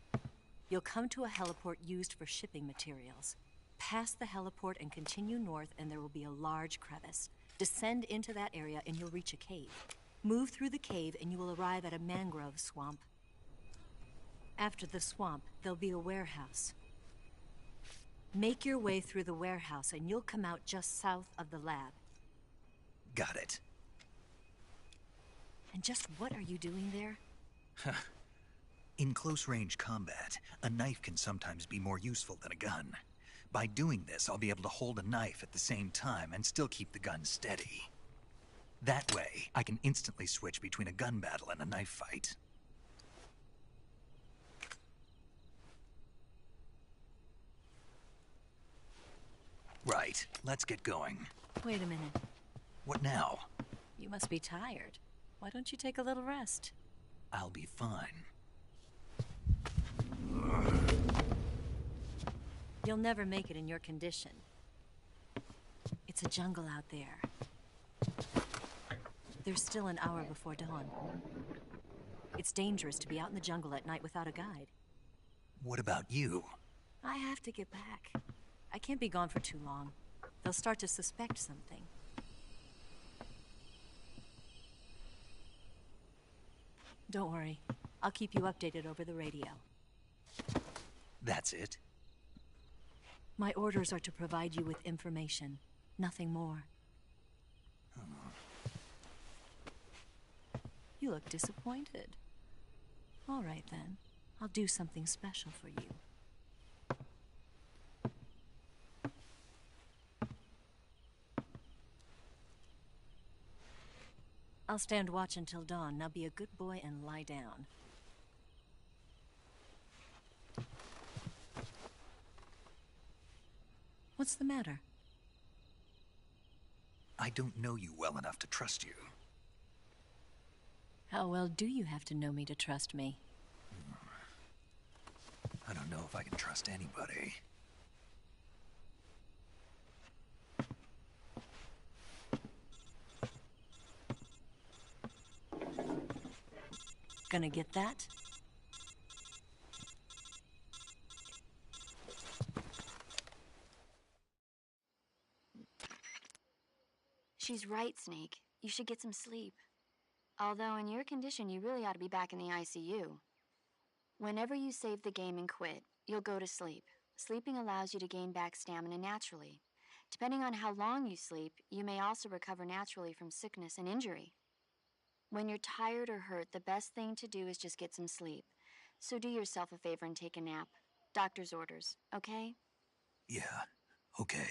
You'll come to a heliport used for shipping materials. Pass the heliport and continue north, and there will be a large crevice. Descend into that area and you'll reach a cave. Move through the cave and you will arrive at a mangrove swamp. After the swamp, there'll be a warehouse. Make your way through the warehouse and you'll come out just south of the lab. Got it. And just what are you doing there? In close-range combat, a knife can sometimes be more useful than a gun. By doing this, I'll be able to hold a knife at the same time and still keep the gun steady. That way, I can instantly switch between a gun battle and a knife fight. Right, let's get going. Wait a minute. What now? You must be tired. Why don't you take a little rest? I'll be fine. You'll never make it in your condition. It's a jungle out there. There's still an hour before dawn. It's dangerous to be out in the jungle at night without a guide. What about you? I have to get back. I can't be gone for too long. They'll start to suspect something. Don't worry. I'll keep you updated over the radio. That's it? My orders are to provide you with information. Nothing more. You look disappointed. All right, then. I'll do something special for you. I'll stand watch until dawn. Now be a good boy and lie down. What's the matter? I don't know you well enough to trust you. How well do you have to know me to trust me? I don't know if I can trust anybody. Gonna get that? She's right, Snake. You should get some sleep. Although in your condition, you really ought to be back in the ICU. Whenever you save the game and quit, you'll go to sleep. Sleeping allows you to gain back stamina naturally. Depending on how long you sleep, you may also recover naturally from sickness and injury. When you're tired or hurt, the best thing to do is just get some sleep. So do yourself a favor and take a nap. Doctor's orders, okay? Yeah, okay.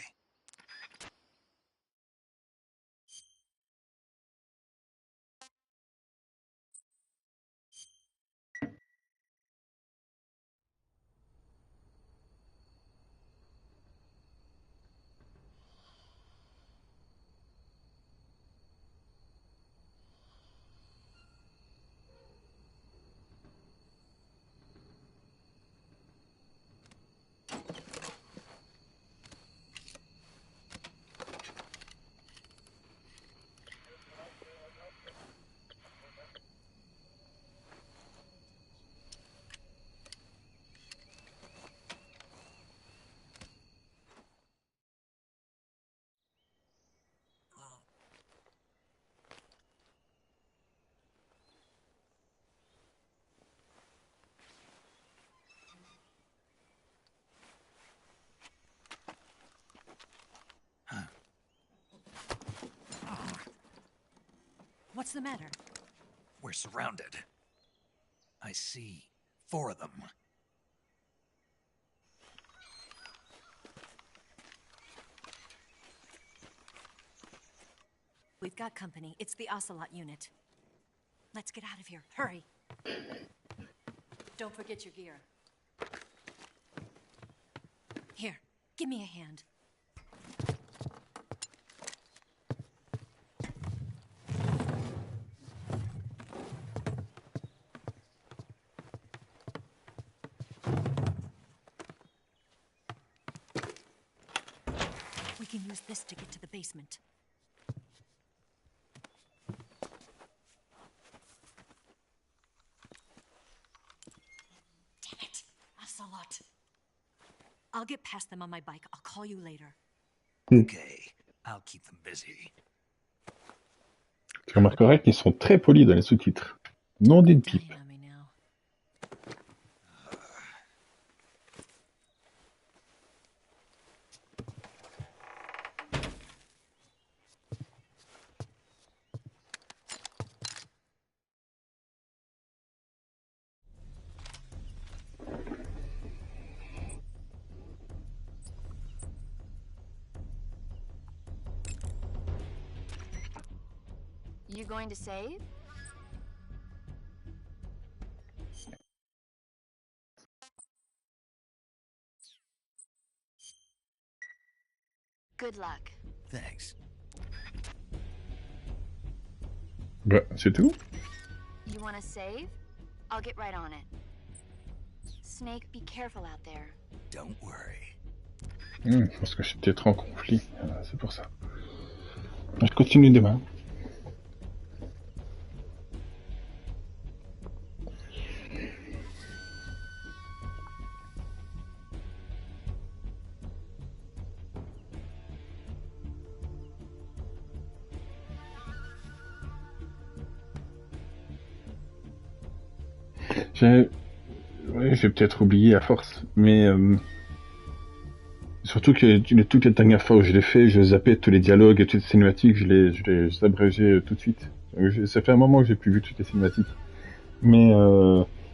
What's the matter? We're surrounded. I see 4 of them. We've got company. It's the Ocelot unit. Let's get out of here. Hurry. Don't forget your gear. Here, give me a hand. We can use this to get to the basement. Damn it, Ocelot. I'll get past them on my bike. I'll call you later. Okay, I'll keep them busy. Tu remarqueras qu'ils sont très polis dans les sous-titres. Non d'une pipe. You going to save? Good luck. Thanks. Bah, c'est tout. You want to save? I'll get right on it. Snake, be careful out there. Don't worry. Parce que je suis peut-être en conflit. C'est pour ça. Je continue demain. J'ai peut-être oublié à force, mais surtout que toutes les dernières fois où je l'ai fait, je zappais tous les dialogues et toutes les cinématiques, je les abrégais tout de suite. Ça fait un moment que j'ai plus vu toutes les cinématiques. Mais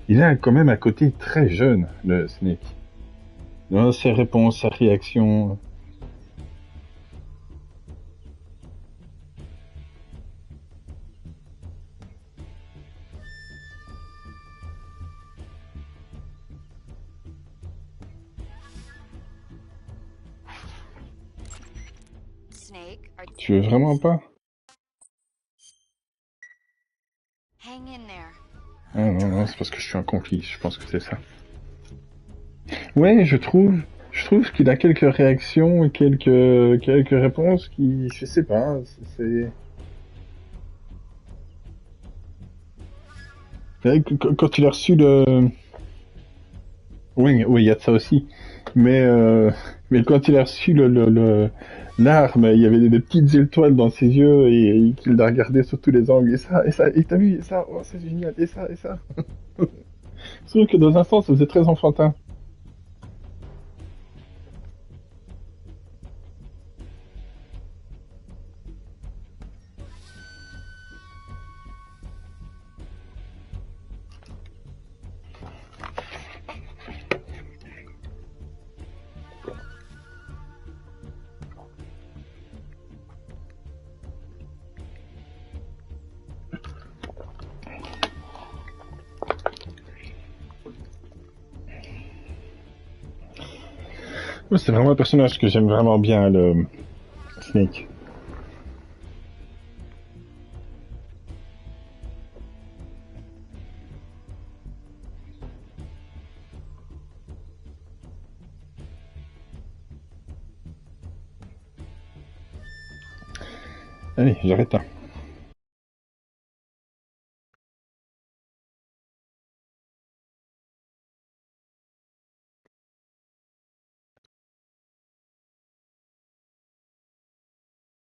il a quand même un côté très jeune, le Snake. Dans ses réponses, sa réaction... Tu veux vraiment pas? Hang in there. Ah non, c'est parce que je suis en conflit, je pense que c'est ça. Ouais, je trouve qu'il a quelques réactions et quelques réponses qui, je sais pas, c'est... Quand il a reçu le... Oui, il y a de ça aussi. Mais quand il a reçu l'arme, il y avait des petites étoiles dans ses yeux et qu'il l'a regardé sur tous les angles. Et t'as vu, et ça, oh, c'est génial, et ça. Je trouve que dans un sens, ça faisait très enfantin. Ouais, c'est vraiment un personnage que j'aime vraiment bien, le Snake. Allez, j'arrête là.